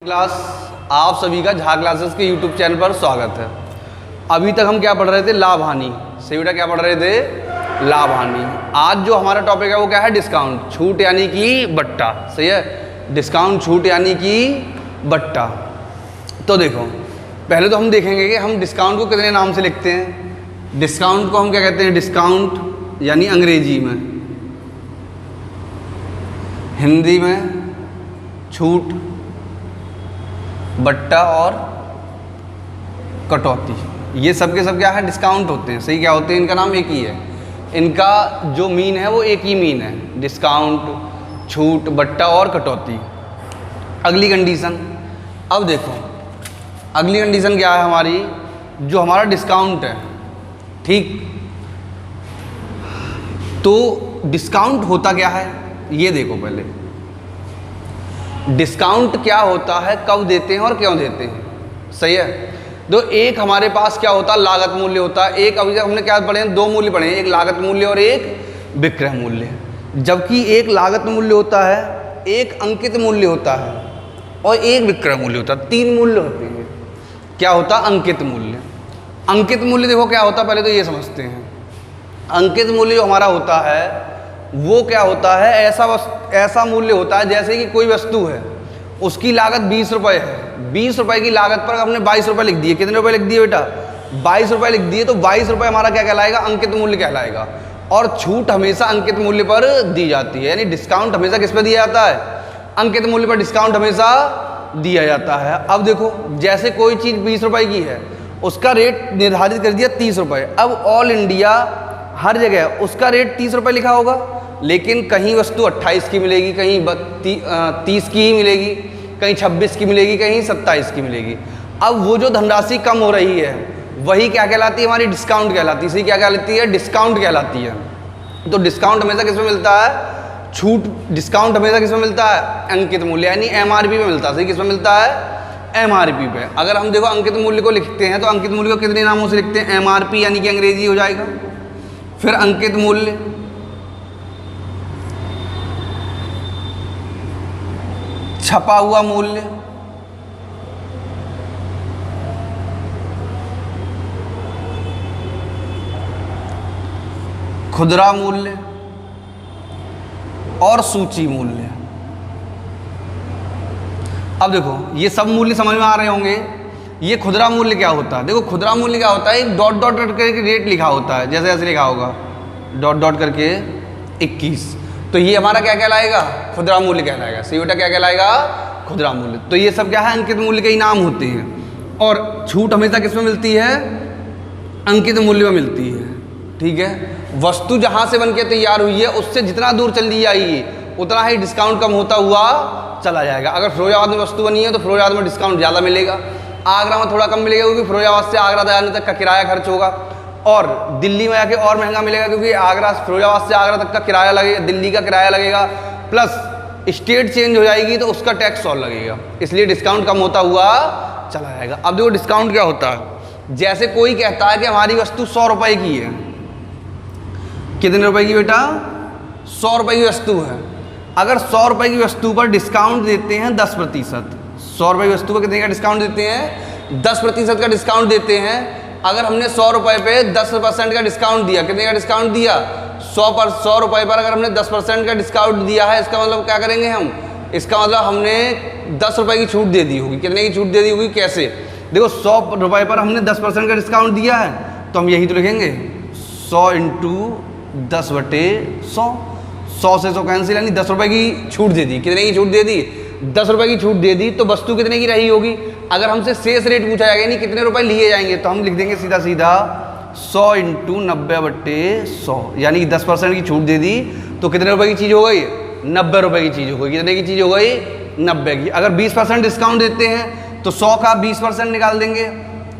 Class आप सभी का झा क्लासेस के यूट्यूब चैनल पर स्वागत है। अभी तक हम क्या पढ़ रहे थे? लाभ हानि। सही बेटा, क्या पढ़ रहे थे? लाभ हानि। आज जो हमारा टॉपिक है वो क्या है? डिस्काउंट, छूट यानी कि बट्टा। सही है, डिस्काउंट, छूट यानी कि बट्टा। तो देखो, पहले तो हम देखेंगे कि हम डिस्काउंट को कितने नाम से लिखते हैं। डिस्काउंट को हम क्या कहते हैं? डिस्काउंट यानी अंग्रेजी में, हिंदी में छूट, बट्टा और कटौती, ये सब के सब क्या है? डिस्काउंट होते हैं। सही, क्या होते हैं? इनका नाम एक ही है, इनका जो मीन है वो एक ही मीन है, डिस्काउंट, छूट, बट्टा और कटौती। अगली कंडीशन, अब देखो अगली कंडीशन क्या है हमारी? जो हमारा डिस्काउंट है, ठीक, तो डिस्काउंट होता क्या है ये देखो। पहले डिस्काउंट क्या होता है, कब देते हैं और क्यों देते हैं। सही है, तो एक हमारे पास क्या होता है? लागत मूल्य होता है। एक अभी तक हमने क्या पढ़े हैं? दो मूल्य पढ़े हैं, एक लागत मूल्य और एक विक्रय मूल्य। जबकि एक लागत मूल्य होता है, एक अंकित मूल्य होता है और एक विक्रय मूल्य होता है। तीन मूल्य होते हैं। क्या होता? अंकित मूल्य। अंकित मूल्य देखो क्या होता है, पहले तो ये समझते हैं। अंकित मूल्य जो हमारा होता है वो क्या होता है? ऐसा मूल्य होता है जैसे कि कोई वस्तु है, उसकी लागत 20 रुपये है, 20 रुपये की लागत पर हमने 22 रुपये लिख दिए। कितने रुपये लिख दिए बेटा? 22 रुपये लिख दिए। तो 22 रुपये हमारा क्या कहलाएगा? अंकित मूल्य कहलाएगा। और छूट हमेशा अंकित मूल्य पर दी जाती है, यानी डिस्काउंट हमेशा किस पर दिया जाता है? अंकित मूल्य पर डिस्काउंट हमेशा दिया जाता है। अब देखो, जैसे कोई चीज़ 20 रुपये की है, उसका रेट निर्धारित कर दिया 30 रुपये। अब ऑल इंडिया हर जगह उसका रेट 30 रुपये लिखा होगा, लेकिन कहीं वस्तु 28 की मिलेगी, कहीं 30 की ही मिलेगी, कहीं 26 की मिलेगी, कहीं 27 की मिलेगी। अब वो जो धनराशि कम हो रही है वही क्या कहलाती है? हमारी डिस्काउंट कहलाती है। इसी क्या कहलाती है? डिस्काउंट कहलाती है। तो डिस्काउंट हमेशा किस में मिलता है? छूट, डिस्काउंट हमेशा किस में मिलता है? अंकित मूल्य यानी एमआरपी में मिलता है। सही, किस में मिलता है? एमआरपी पे। अगर हम देखो अंकित मूल्य को लिखते हैं तो अंकित मूल्य को कितने नामों से लिखते हैं? एमआरपी यानी कि अंग्रेजी हो जाएगा, फिर अंकित मूल्य, छपा हुआ मूल्य, खुदरा मूल्य और सूची मूल्य। अब देखो ये सब मूल्य समझ में आ रहे होंगे। ये खुदरा मूल्य क्या होता है? देखो खुदरा मूल्य क्या होता है? एक डॉट डॉट करके रेट लिखा होता है, जैसे ऐसे लिखा होगा डॉट डॉट करके 21। तो ये हमारा क्या कहलाएगा? खुदरा मूल्य कहलाएगा। सही बेटा, क्या कहलाएगा? खुदरा मूल्य। तो ये सब क्या है? अंकित मूल्य के ही नाम होते हैं। और छूट हमेशा किस में मिलती है? अंकित मूल्य में मिलती है। ठीक है, वस्तु जहाँ से बनके तैयार हुई है उससे जितना दूर चली जाएगी उतना ही डिस्काउंट कम होता हुआ चला जाएगा। अगर फिरोजाबाद में वस्तु बनी है तो फिरोजाबाद में डिस्काउंट ज़्यादा मिलेगा, आगरा में थोड़ा कम मिलेगा क्योंकि फिरोजाबाद से आगरा जाने तक का किराया खर्च होगा, और दिल्ली में आके और महंगा मिलेगा क्योंकि आगरा, फिरोजाबाद से आगरा तक का किराया लगेगा, दिल्ली का किराया लगेगा, प्लस स्टेट चेंज हो जाएगी तो उसका टैक्स और लगेगा, इसलिए डिस्काउंट कम होता हुआ चला जाएगा। अब देखो डिस्काउंट क्या होता है? जैसे कोई कहता है कि हमारी वस्तु 100 रुपये की है। कितने रुपए की बेटा? 100 रुपये की वस्तु है। अगर 100 रुपये की वस्तु पर डिस्काउंट देते हैं 10%, 100 रुपये की वस्तु पर कितने का डिस्काउंट देते हैं? 10% का डिस्काउंट देते हैं। अगर हमने 100 रुपये पे 10% का डिस्काउंट दिया, कितने का डिस्काउंट दिया? 100 रुपये पर अगर हमने 10% का डिस्काउंट दिया है, इसका मतलब क्या करेंगे हम? इसका मतलब हमने 10 रुपये की छूट दे दी होगी। कितने की छूट दे दी होगी? कैसे? देखो 100 रुपये पर हमने 10% का डिस्काउंट दिया है तो हम यही तो लिखेंगे 100 × 10/100। 100 से 100 कैंसिल, यानी 10 रुपये की छूट दे दी। कितने की छूट दे दी? 10 रुपये की छूट दे दी। तो वस्तु कितने की रही होगी? अगर हमसे शेष रेट पूछा जाएगा, यानी कितने रुपए लिए जाएंगे, तो हम लिख देंगे सीधा सीधा 100 × 90/100, यानी कि 10% की छूट दे दी तो कितने रुपए की चीज़ हो गई? 90 रुपये की चीज़ हो गई। कितने की चीज़ हो गई? 90 की। अगर 20% डिस्काउंट देते हैं तो 100 का 20% निकाल देंगे,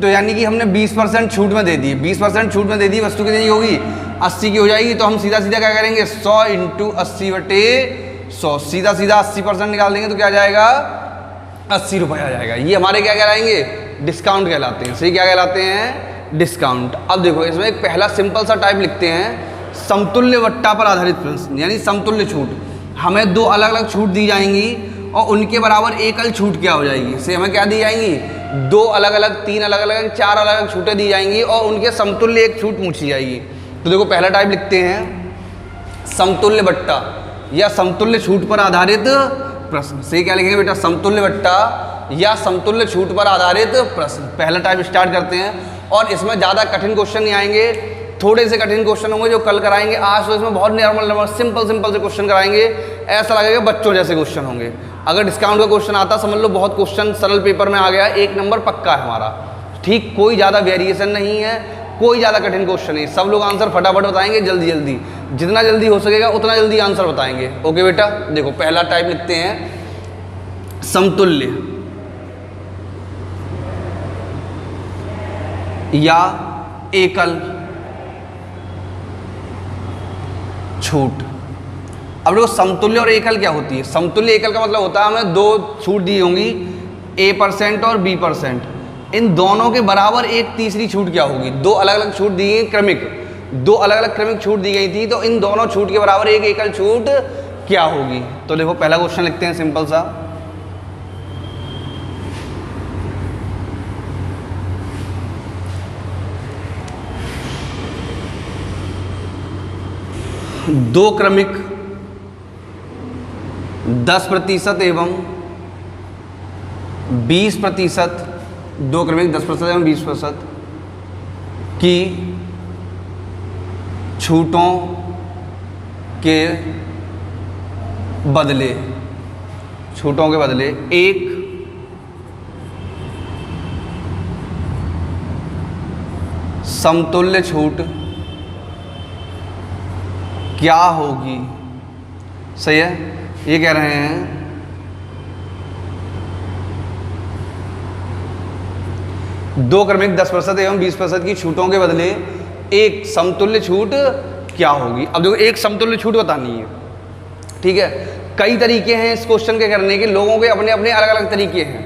तो यानी कि हमने 20% छूट में दे दी। 20% छूट में दे दी, वस्तु कितनी होगी? 80 की हो जाएगी। तो हम सीधा सीधा क्या करेंगे? 100 × 80/100, सीधा सीधा 80% निकाल देंगे तो क्या आ जाएगा? 80 रुपये आ जाएगा। ये हमारे क्या कहलाएंगे? डिस्काउंट कहलाते हैं। सही, क्या कहलाते हैं? डिस्काउंट। अब देखो इसमें एक पहला सिंपल सा टाइप लिखते हैं, समतुल्य बट्टा पर आधारित प्रश्न, यानी समतुल्य छूट। हमें दो अलग अलग छूट दी जाएंगी और उनके बराबर एकल छूट क्या हो जाएगी, से हमें क्या दी जाएंगी, 2 अलग अलग, 3 अलग अलग, 4 अलग अलग छूटें दी जाएंगी और उनके समतुल्य एक छूट पूछी जाएगी। तो देखो पहला टाइप लिखते हैं समतुल्य बट्टा या समतुल्य छूट पर आधारित प्रश्न। से क्या लिखेंगे बेटा, समतुल्य बट्टा या समतुल्य छूट पर आधारित प्रश्न। पहला टाइप स्टार्ट करते हैं और इसमें ज़्यादा कठिन क्वेश्चन नहीं आएंगे, थोड़े से कठिन क्वेश्चन होंगे जो कल कराएंगे। आज तो इसमें बहुत नॉर्मल सिंपल से क्वेश्चन कराएंगे, ऐसा लगेगा बच्चों जैसे क्वेश्चन होंगे। अगर डिस्काउंट का क्वेश्चन आता समझ लो बहुत क्वेश्चन सरल पेपर में आ गया, 1 नंबर पक्का है हमारा। ठीक, कोई ज़्यादा वेरिएशन नहीं है, कोई ज़्यादा कठिन क्वेश्चन नहीं, सब लोग आंसर फटाफट बताएंगे, जल्दी जल्दी, जितना जल्दी हो सकेगा उतना जल्दी आंसर बताएंगे। ओके बेटा, देखो पहला टाइप लिखते हैं समतुल्य या एकल छूट। अब देखो समतुल्य और एकल क्या होती है। समतुल्य एकल का मतलब होता है हमें 2 छूट दी होंगी, A% और B%, इन दोनों के बराबर एक तीसरी छूट क्या होगी। 2 अलग अलग छूट दी गई क्रमिक, 2 अलग अलग क्रमिक छूट दी गई थी, तो इन दोनों छूट के बराबर एक एकल छूट क्या होगी। तो देखो पहला क्वेश्चन लिखते हैं सिंपल सा, दो क्रमिक 10% एवं 20%, 2 क्रमिक 10% एवं 20% की छूटों के बदले एक समतुल्य छूट क्या होगी। सही है, ये कह रहे हैं दो क्रमिक 10% एवं 20% की छूटों के बदले एक समतुल्य छूट क्या होगी। अब देखो एक समतुल्य छूट बतानी है, ठीक है। कई तरीके हैं इस क्वेश्चन के करने के, लोगों के अपने अपने अलग अलग तरीके हैं।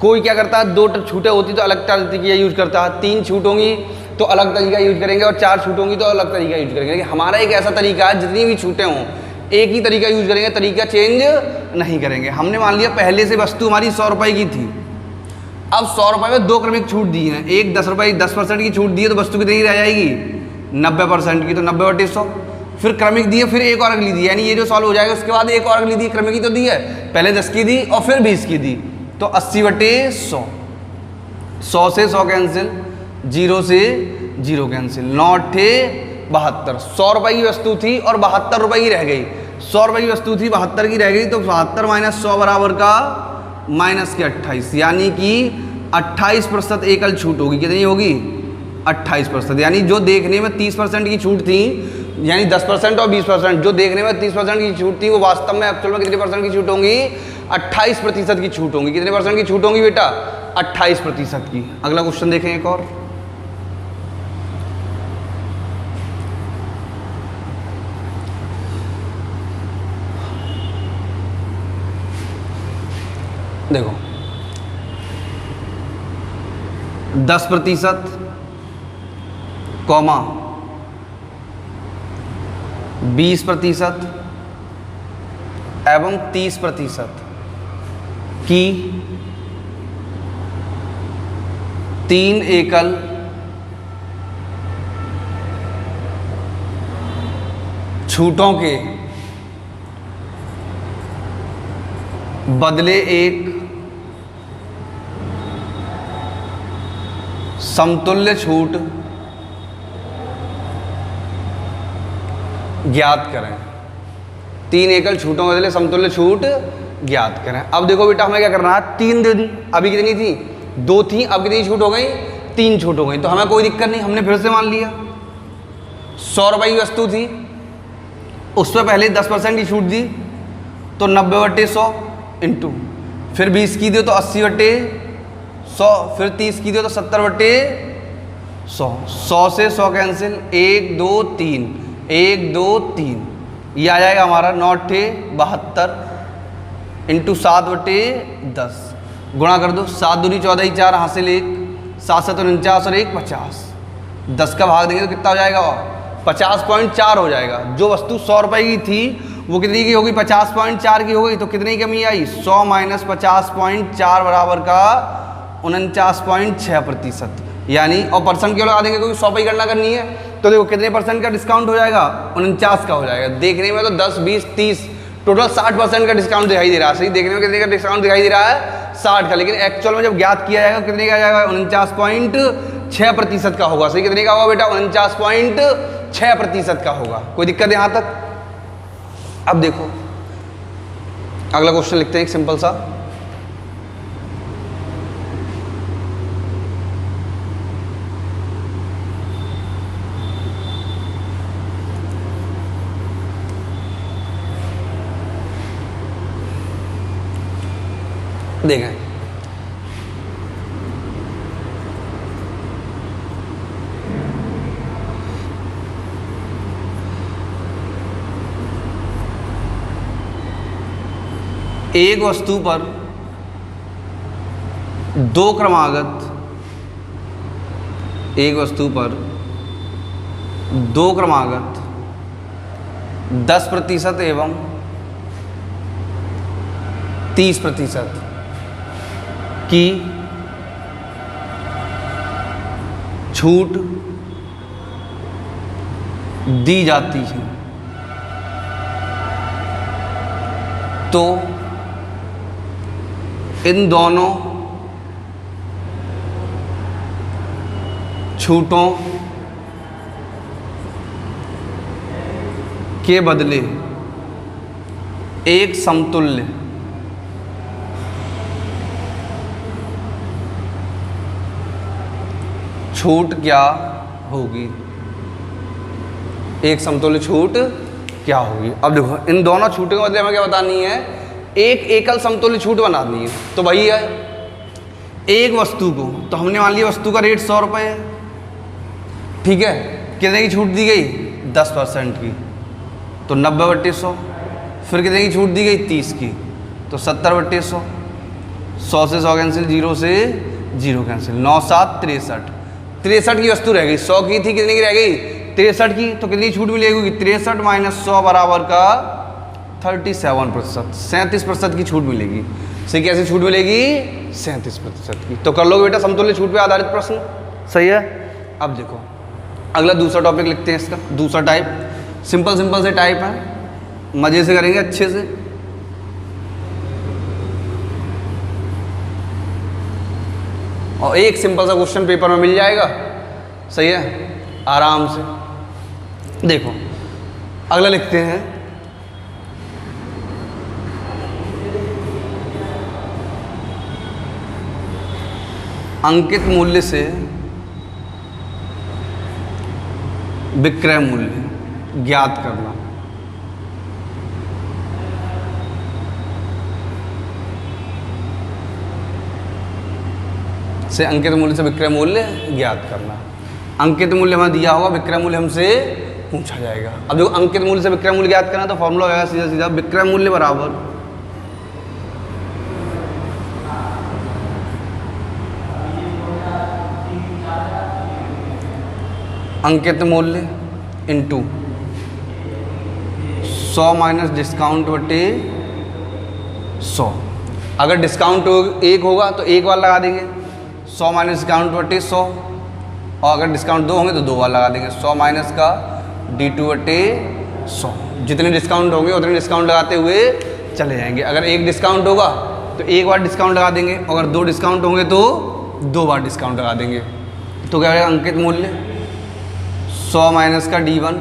कोई क्या करता है, 2 छूटें होती तो अलग तरीके यूज करता है, 3 छूट होंगी तो अलग तरीका यूज करेंगे और 4 छूट होंगी तो अलग तरीका यूज करेंगे। लेकिन हमारा एक ऐसा तरीका है जितनी भी छूटें हों एक ही तरीका यूज करेंगे, तरीका चेंज नहीं करेंगे। हमने मान लिया पहले से वस्तु हमारी 100 रुपये की थी, अब 100 रुपये में 2 क्रमिक छूट दी हैं, एक 10 रुपये 10% की छूट दी है तो वस्तु कितनी रह जाएगी 90% की, तो 90/100। फिर क्रमिक दी है, फिर एक और अगली दी, यानी ये जो सॉल्व हो जाएगा उसके बाद एक और अगली दी, क्रमिक की तो दी है, पहले 10 की दी और फिर 20 की दी, तो 80/100। 100 से 100 कैंसिल, 0 से 0 कैंसिल, 9 × 72। 100 रुपये की वस्तु थी और 72 रुपये की रह गई। 100 रुपये की वस्तु थी 72 की रह गई, तो 72 - 100 बराबर का -28, यानी कि 28% एकल छूट होगी। कितनी होगी 28%। यानी जो देखने में 30% की छूट थी, यानी 10% और 20%, जो देखने में 30% की छूट थी वो वास्तव में एक्चुअल में कितने % की छूट होंगी 28% की छूट होंगी। कितने % की छूट होंगी बेटा 28% की। अगला क्वेश्चन देखें एक और, देखो 10% कॉमा 20% एवं 30% की 3 एकल छूटों के बदले एक समतुल्य छूट ज्ञात करें। 3 एकल छूटों के बदले समतुल्य छूट ज्ञात करें। अब देखो बेटा हमें क्या करना है, 3 दे दी, अभी कितनी थी 2 थी, अब कितनी छूट हो गई 3 छूट हो गई, तो हमें कोई दिक्कत नहीं, हमने फिर से मान लिया 100 रुपये की वस्तु थी, उस पर पहले 10% की छूट दी तो 90/100 इंटू, फिर 20 की दी तो 80/100, फिर 30 की दी तो 70/100। 100 से 100 कैंसिल, 1 2 3, 1 2 3, ये आ जाएगा हमारा 9 × 72 इंटू 7/10, गुणा कर दो, 7 दूनी 14 4 हासिल 1, 7 7 49 और 1 50, 10 का भाग देंगे तो कितना हो जाएगा 50.4 हो जाएगा। जो वस्तु 100 रुपये की थी वो कितनी की होगी, 50.4 की हो गई। तो कितनी कमी आई, 100 माइनस 50.4 बराबर का 49.6%। यानी और परसेंट क्यों लगा देंगे, क्योंकि 100 पे ही गणना करनी है। तो देखो कितने परसेंट का डिस्काउंट हो जाएगा, 49 का हो जाएगा। देखने में तो 10, 20, 30 टोटल 60% का डिस्काउंट दिखाई दे रहा है। सही, देखने में कितने का डिस्काउंट दिखाई दे रहा है, 60 का। लेकिन एक्चुअल में जब ज्ञात किया जाएगा कितने का आ जाएगा, 49.6% का होगा। सही, कितने का होगा बेटा, 49.6% का होगा। कोई दिक्कत है यहाँ तक? अब देखो अगला क्वेश्चन लिखते हैं एक सिंपल सा। देखें, एक वस्तु पर दो क्रमागत, एक वस्तु पर दो क्रमागत 10% एवं 30% की छूट दी जाती है, तो इन दोनों छूटों के बदले एक समतुल्य छूट क्या होगी, एक समतुल्य छूट क्या होगी। अब देखो इन दोनों छूटों के बदले हमें क्या बतानी है, एक एकल समतुल्य छूट बनानी है। तो वही है एक वस्तु को, तो हमने मान लिया वस्तु का रेट 100 रुपये है, ठीक है। कितने की छूट दी गई, 10% की, तो 90/100। फिर कितने की छूट दी गई, 30 की, तो 70/100। 100 से 100 कैंसिल, 0 से 0 कैंसिल, 9 7 63। 63 की वस्तु रह गई, 100 की थी, कितने की रह गई, 63 की। तो कितनी छूट मिलेगी, 63 माइनस 100 बराबर का 37%, 37% की छूट मिलेगी। सही, कैसे छूट मिलेगी, 37% की। तो कर लो बेटा समतुल्य छूट पे आधारित प्रश्न। सही है। अब देखो अगला दूसरा टॉपिक लिखते हैं इसका, दूसरा टाइप। सिंपल सिंपल से टाइप है, मजे से करेंगे अच्छे से। और एक सिंपल सा क्वेश्चन पेपर में मिल जाएगा। सही है, आराम से। देखो अगला लिखते हैं, अंकित मूल्य से विक्रय मूल्य ज्ञात करना। से अंकित मूल्य से विक्रय मूल्य ज्ञात करना। अंकित मूल्य हमें दिया होगा, विक्रय मूल्य हमसे पूछा जाएगा। अब जो अंकित मूल्य से विक्रय मूल्य ज्ञात करना, तो फॉर्मूला होगा सीधा सीधा विक्रय मूल्य बराबर अंकित मूल्य इंटू 100 माइनस डिस्काउंट बटे 100। अगर डिस्काउंट एक होगा तो एक बार लगा देंगे, 100 माइनस डिस्काउंट बटे 100। और अगर डिस्काउंट 2 होंगे तो 2 बार लगा देंगे, 100 माइनस का D2 बटे 100। जितने डिस्काउंट होंगे उतने डिस्काउंट लगाते हुए चले जाएंगे। अगर एक डिस्काउंट होगा तो एक बार डिस्काउंट लगा देंगे, अगर 2 डिस्काउंट होंगे तो 2 बार डिस्काउंट लगा देंगे। तो क्या रहेगा, अंकित मूल्य 100 माइनस का D1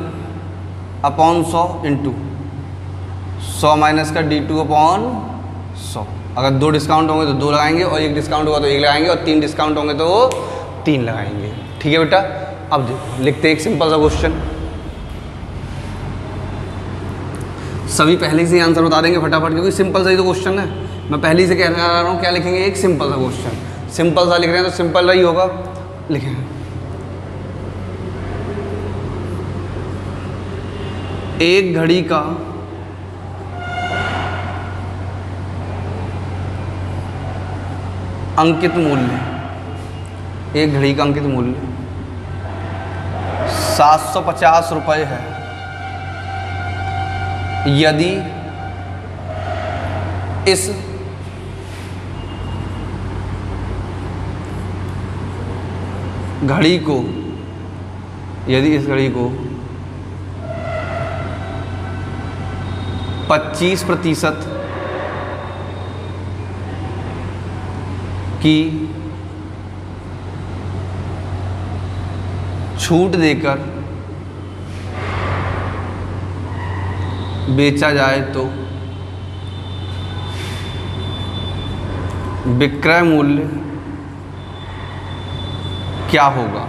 अपॉन 100 इंटू 100 माइनस का D2 अपॉन 100। अगर 2 डिस्काउंट होंगे तो 2 लगाएंगे, और एक डिस्काउंट होगा तो 1 लगाएंगे, और 3 डिस्काउंट होंगे तो 3 लगाएंगे। ठीक है बेटा। अब देखो लिखते हैं एक सिंपल सा क्वेश्चन। सभी पहले से ही आंसर बता देंगे फटाफट, क्योंकि सिंपल सा ही तो क्वेश्चन है। मैं पहले से कहने आ रहा हूँ, क्या लिखेंगे, एक सिंपल सा क्वेश्चन। सिंपल सा लिख रहे हैं तो सिंपल ही होगा, लिखेंगे एक घड़ी का अंकित मूल्य, एक घड़ी का अंकित मूल्य 750 रुपये है। यदि इस घड़ी को 25% की छूट देकर बेचा जाए तो विक्रय मूल्य क्या होगा।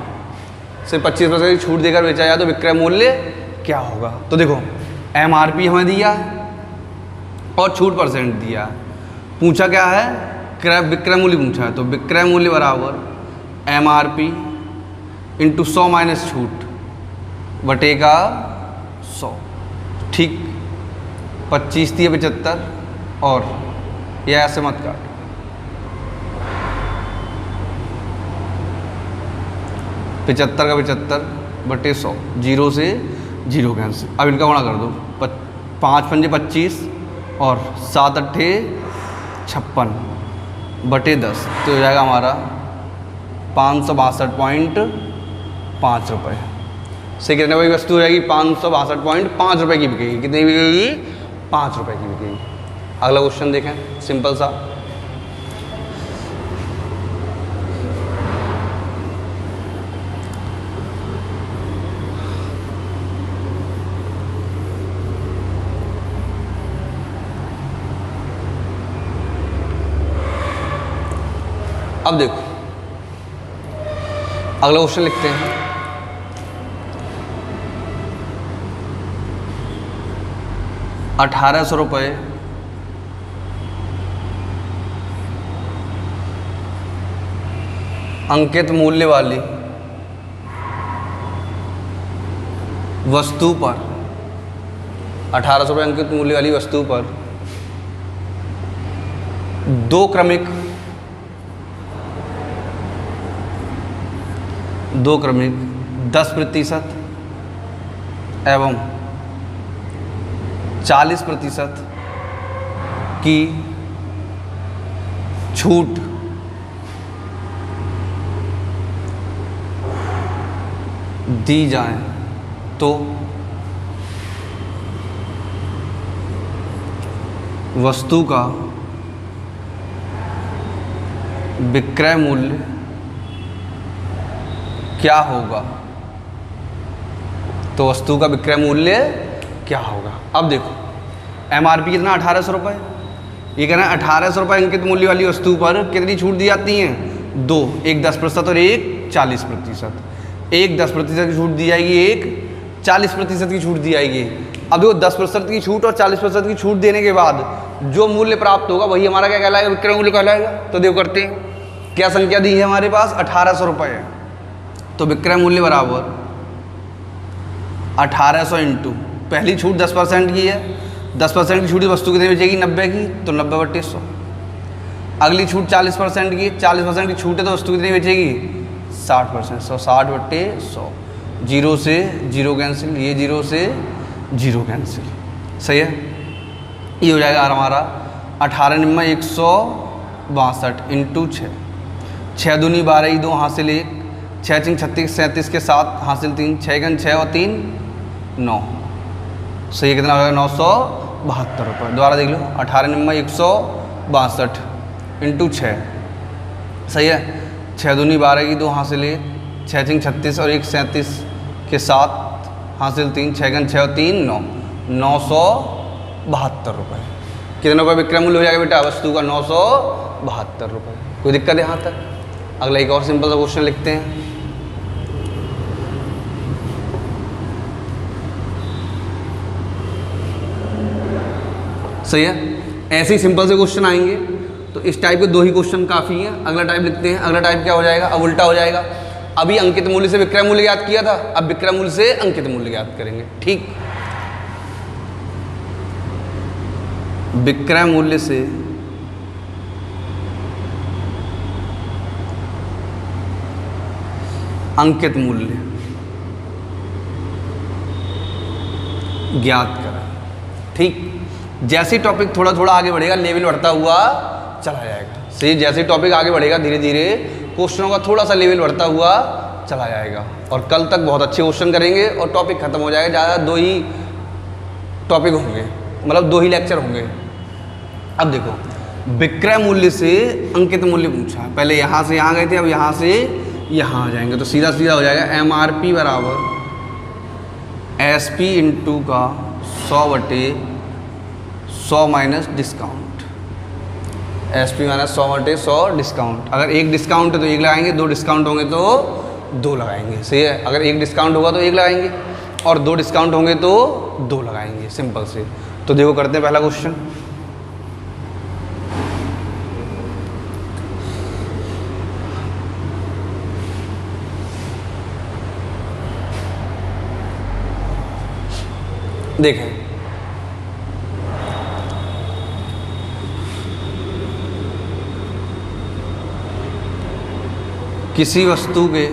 सिर्फ 25% की छूट देकर बेचा जाए तो विक्रय मूल्य क्या होगा। तो देखो MRP हमें दिया और छूट परसेंट दिया, पूछा क्या है, विक्रय मूल्य पूछा है। तो विक्रय मूल्य बराबर MRP इंटू 100 माइनस छूट बटेगा 100। ठीक, 25 दिए 75 और यह ऐसे मत काट, 75 का 75 बटे 100, 0 से 0 कैंसिल। अब इनका गुणा कर दो, 5 पंजे 25 और 7 अट्ठे 56 बटे 10, तो हो जाएगा हमारा 562.5 रुपये से कितने रुपये की वस्तु हो जाएगी, 562.5 रुपये की बिकेगी। कितनी बिकेगी, 5 रुपये की बिकेगी। अगला क्वेश्चन देखें, सिंपल सा। अब देखो अगला क्वेश्चन लिखते हैं। ₹1800 अंकित मूल्य वाली वस्तु पर, 1800 रुपये अंकित मूल्य वाली वस्तु पर दो क्रमिक 10% एवं 40% की छूट दी जाए तो वस्तु का विक्रय मूल्य क्या होगा। तो वस्तु का विक्रय मूल्य क्या होगा। अब देखो MRP कितना, 1800 रुपये। ये कहना है 1800 रुपये अंकित मूल्य वाली वस्तु पर कितनी छूट दी जाती है, 2, एक 10% और एक 40%। एक 10% की छूट दी जाएगी, एक 40% की छूट दी जाएगी। अब देखो 10% की छूट और 40% की छूट देने के बाद जो मूल्य प्राप्त होगा वही हमारा क्या कहलाएगा, विक्रय मूल्य कहलाएगा। तो देखो करते हैं, क्या संख्या दी है हमारे पास, 1800 रुपये है। तो विक्रय मूल्य बराबर 1800 इंटू पहली छूट 10% की है, 10% की छूट वस्तु कितनी बचेगी, 90 की, तो 90 बटे 100। अगली छूट 40% की, 40% की छूट है तो वस्तु कितनी बचेगी, 60%, 160 बटे 100। 0 से 0 कैंसिल, ये 0 से 0 कैंसिल, सही है। ये हो जाएगा हमारा 18 निम्मा 162 इंटू 6, 6 दूनी 12, 2 हासिल 1, 6 चिंग 36, 37 के 7 हासिल 3, 6 गन 6 और 3 9, सही है। कितना हो जाएगा, 972 रुपये। दोबारा देख लो, 18 निम्मा 162 इंटू 6, सही है। 6 दूनी 12, 2 हासिल 1, 6 चिंग 36 और 1 37 के 7 हासिल 3, 6 गन 6 और 3 9, 972 रुपये। कितने रुपये विक्रय मूल्य हो जाएगा बेटा वस्तु का, 972 रुपये। कोई दिक्कत है यहाँ तक। अगला एक और सिंपल सा क्वेश्चन लिखते हैं। सही है, ऐसे ही सिंपल से क्वेश्चन आएंगे। तो इस टाइप के 2 ही क्वेश्चन काफ़ी हैं। अगला टाइप लिखते हैं। अगला टाइप क्या हो जाएगा, अब उल्टा हो जाएगा। अभी अंकित मूल्य से विक्रय मूल्य ज्ञात किया था, अब विक्रय मूल्य से अंकित मूल्य ज्ञात करेंगे। ठीक, विक्रय मूल्य से अंकित मूल्य ज्ञात करें। ठीक, जैसे टॉपिक थोड़ा थोड़ा आगे बढ़ेगा लेवल बढ़ता हुआ चला जाएगा। सही, जैसे टॉपिक आगे बढ़ेगा धीरे धीरे क्वेश्चनों का थोड़ा सा लेवल बढ़ता हुआ चला जाएगा। और कल तक बहुत अच्छे क्वेश्चन करेंगे और टॉपिक खत्म हो जाएगा। ज़्यादा 2 ही टॉपिक होंगे, मतलब 2 ही लेक्चर होंगे। अब देखो, विक्रय मूल्य से अंकित मूल्य पूछा है। पहले यहाँ से यहाँ गए थे, अब यहाँ से यहाँ आ जाएंगे, तो सीधा सीधा हो जाएगा MRP बराबर SP इंटू का 100/100 minus discount. SP minus 100/100 discount. अगर एक डिस्काउंट है तो 1 लगाएंगे, 2 डिस्काउंट होंगे तो 2 लगाएंगे। सही है, अगर 1 डिस्काउंट होगा तो 1 लगाएंगे और 2 डिस्काउंट होंगे तो 2 लगाएंगे, सिंपल से। तो देखो करते हैं पहला क्वेश्चन। देखें, किसी वस्तु के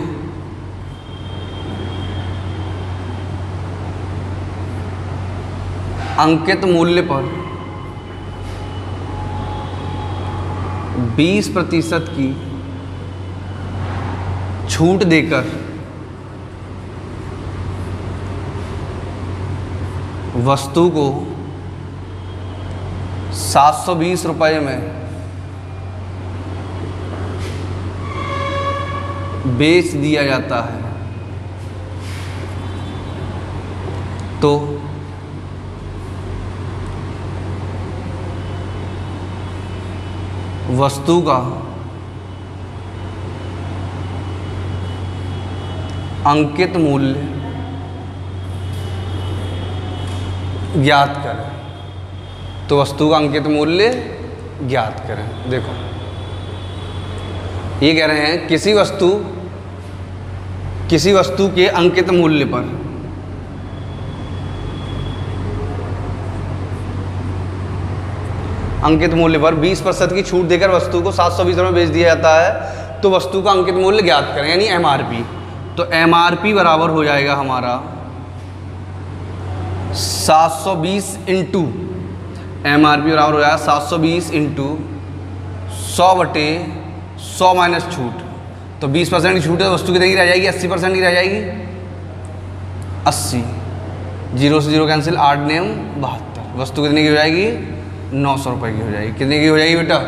अंकित मूल्य पर 20% की छूट देकर वस्तु को 720 रुपये में बेच दिया जाता है, तो वस्तु का अंकित मूल्य ज्ञात करें। तो वस्तु का अंकित मूल्य ज्ञात करें। देखो, ये कह रहे हैं किसी वस्तु के अंकित मूल्य पर अंकित मूल्य पर 20% की छूट देकर वस्तु को 720 रुपये बेच दिया जाता है, तो वस्तु का अंकित मूल्य ज्ञात करें, यानी MRP। तो MRP बराबर हो जाएगा हमारा 720 इंटू, MRP बराबर हो जाएगा 720 इंटू 100/100 माइनस छूट। तो 20% की छूट है, वस्तु कितनी की रह जाएगी? 80% की रह जाएगी। 80, 0 से 0 कैंसिल, 8 नेम 72। वस्तु कितने की हो जाएगी? 900 रुपये की हो जाएगी। कितने की हो जाएगी बेटा?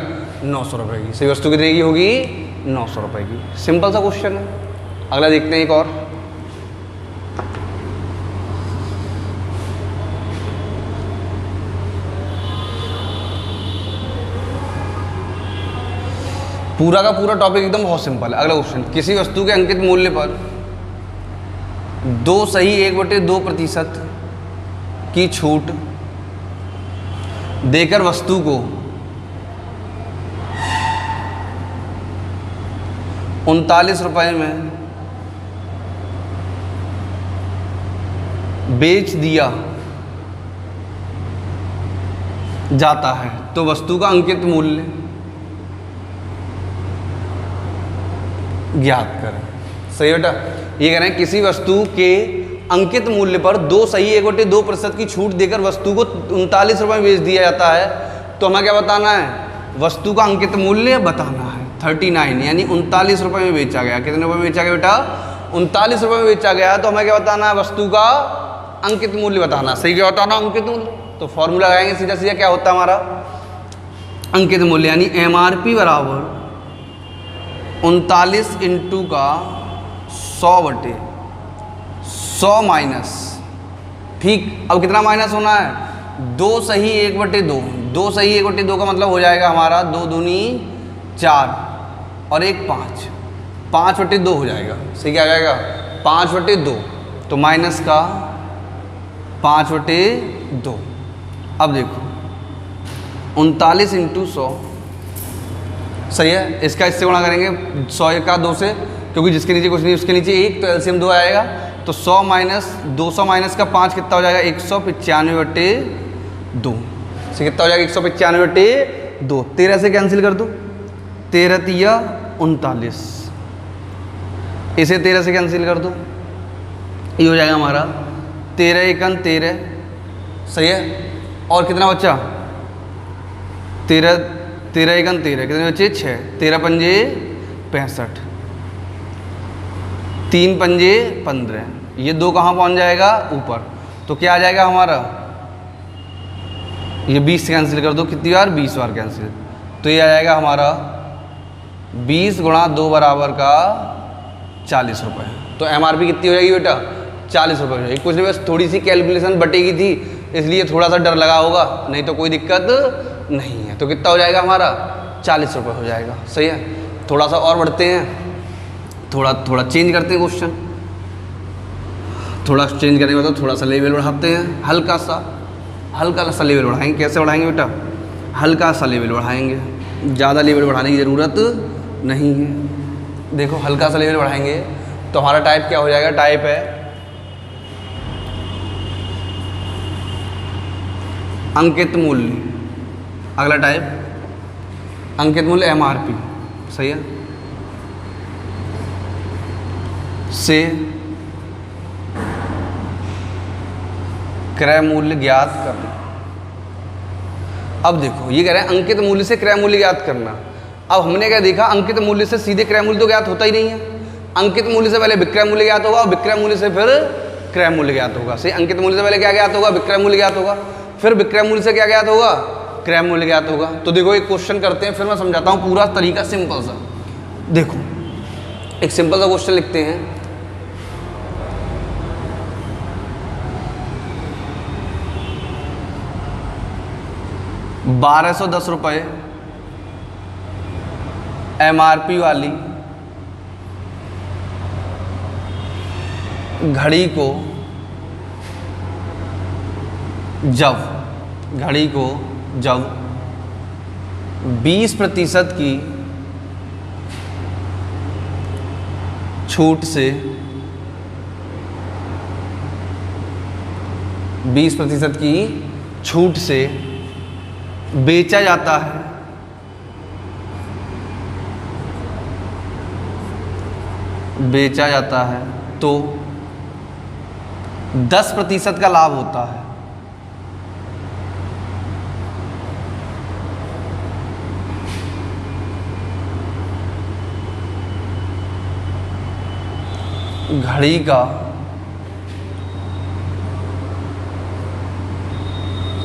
900 रुपये की। सही, वस्तु कितने की होगी? 900 रुपये की। सिंपल सा क्वेश्चन है। अगला देखते हैं एक और। पूरा का पूरा टॉपिक एकदम बहुत सिंपल है। अगला क्वेश्चन, किसी वस्तु के अंकित मूल्य पर 2 सही 1/2% की छूट देकर वस्तु को 39 रुपये में बेच दिया जाता है, तो वस्तु का अंकित मूल्य ज्ञात करें। सही बेटा, ये कह रहे हैं किसी वस्तु के अंकित मूल्य पर 2 सही 1/2% की छूट देकर वस्तु को 39 रुपये में बेच दिया जाता है, तो हमें क्या बताना है? वस्तु का अंकित मूल्य बताना है। 39 यानी 39 रुपये में बेचा गया। कितने रुपये में बेचा गया बेटा? 39 रुपये में बेचा गया। तो हमें क्या बताना है? वस्तु का अंकित मूल्य बताना। सही, क्या बताना? अंकित मूल्य। तो फॉर्मूला लगाएंगे सीधा सीधा, क्या होता है हमारा? अंकित मूल्य यानी MRP बराबर 39 इंटू का 100/100 माइनस, ठीक, अब कितना माइनस होना है? 2 सही 1/2। 2 सही 1/2 का मतलब हो जाएगा हमारा 2 दूनी 4 और 1 5, 5/2 हो जाएगा। सही, क्या आ जाएगा? 5/2। तो माइनस का 5/2। अब देखो 39 इंटू 100, सही है। इसका इससे गुणा करेंगे 100 का 2 से, क्योंकि जिसके नीचे कुछ नहीं उसके नीचे 1, तो LCM 2 आएगा। तो 100 माइनस 200 माइनस का 5 कितना हो जाएगा? 195/2। से कितना हो जाएगा? 195/2। 13 से कैंसिल कर दो, 13 तिया 39। इसे 13 से कैंसिल कर दो, ये हो जाएगा हमारा 13 एकन 13। सही है, और कितना बच्चा 13, 13 एकन 13, कितने बच्चे 6, 13 पंजे 65, 3 पंजे 15, ये 2 कहाँ पहुँच जाएगा ऊपर, तो क्या आ जाएगा हमारा, ये 20 से कैंसिल कर दो, कितनी बार 20 बार कैंसिल, तो ये आ जाएगा हमारा 20 गुणा 2 बराबर का 40 रुपये। तो MRP कितनी हो जाएगी बेटा 40 रुपये हो जाएगी। कुछ नहीं, बस थोड़ी सी कैलकुलेशन बटेगी थी इसलिए थोड़ा सा डर लगा होगा, नहीं तो कोई दिक्कत नहीं है। तो कितना हो जाएगा हमारा 40 रुपये हो जाएगा। सही है, थोड़ा सा और बढ़ते हैं, थोड़ा चेंज करते हैं क्वेश्चन, थोड़ा चेंज करने के बाद थोड़ा सा लेवल बढ़ाते हैं, हल्का सा लेवल बढ़ाएंगे। कैसे बढ़ाएंगे बेटा, हल्का सा लेवल बढ़ाएंगे, ज़्यादा लेवल बढ़ाने की ज़रूरत नहीं है। देखो हल्का सा लेवल बढ़ाएंगे तो हमारा टाइप क्या हो जाएगा, टाइप है अंकित मूल्य। अगला टाइप अंकित मूल्य MRP, सही है, से क्रय मूल्य ज्ञात करना। अब देखो ये कह रहे हैं अंकित मूल्य से क्रय मूल्य ज्ञात करना। अब हमने क्या देखा, अंकित मूल्य से सीधे क्रय मूल्य तो ज्ञात होता ही नहीं है। अंकित मूल्य से पहले विक्रय मूल्य ज्ञात होगा और विक्रय मूल्य से फिर क्रय मूल्य ज्ञात होगा। सही, अंकित मूल्य से पहले क्या ज्ञात होगा, विक्रय मूल्य ज्ञात होगा, फिर विक्रय मूल्य से क्या ज्ञात होगा, क्रय मूल्य ज्ञात होगा। तो देखो एक क्वेश्चन करते हैं, फिर मैं समझाता हूँ पूरा तरीका सिंपल सा। देखो एक सिंपल सा क्वेश्चन लिखते हैं, 1210 रुपये MRP वाली घड़ी को जब 20% की छूट से 20% की छूट से बेचा जाता है, तो 10% का लाभ होता है। घड़ी का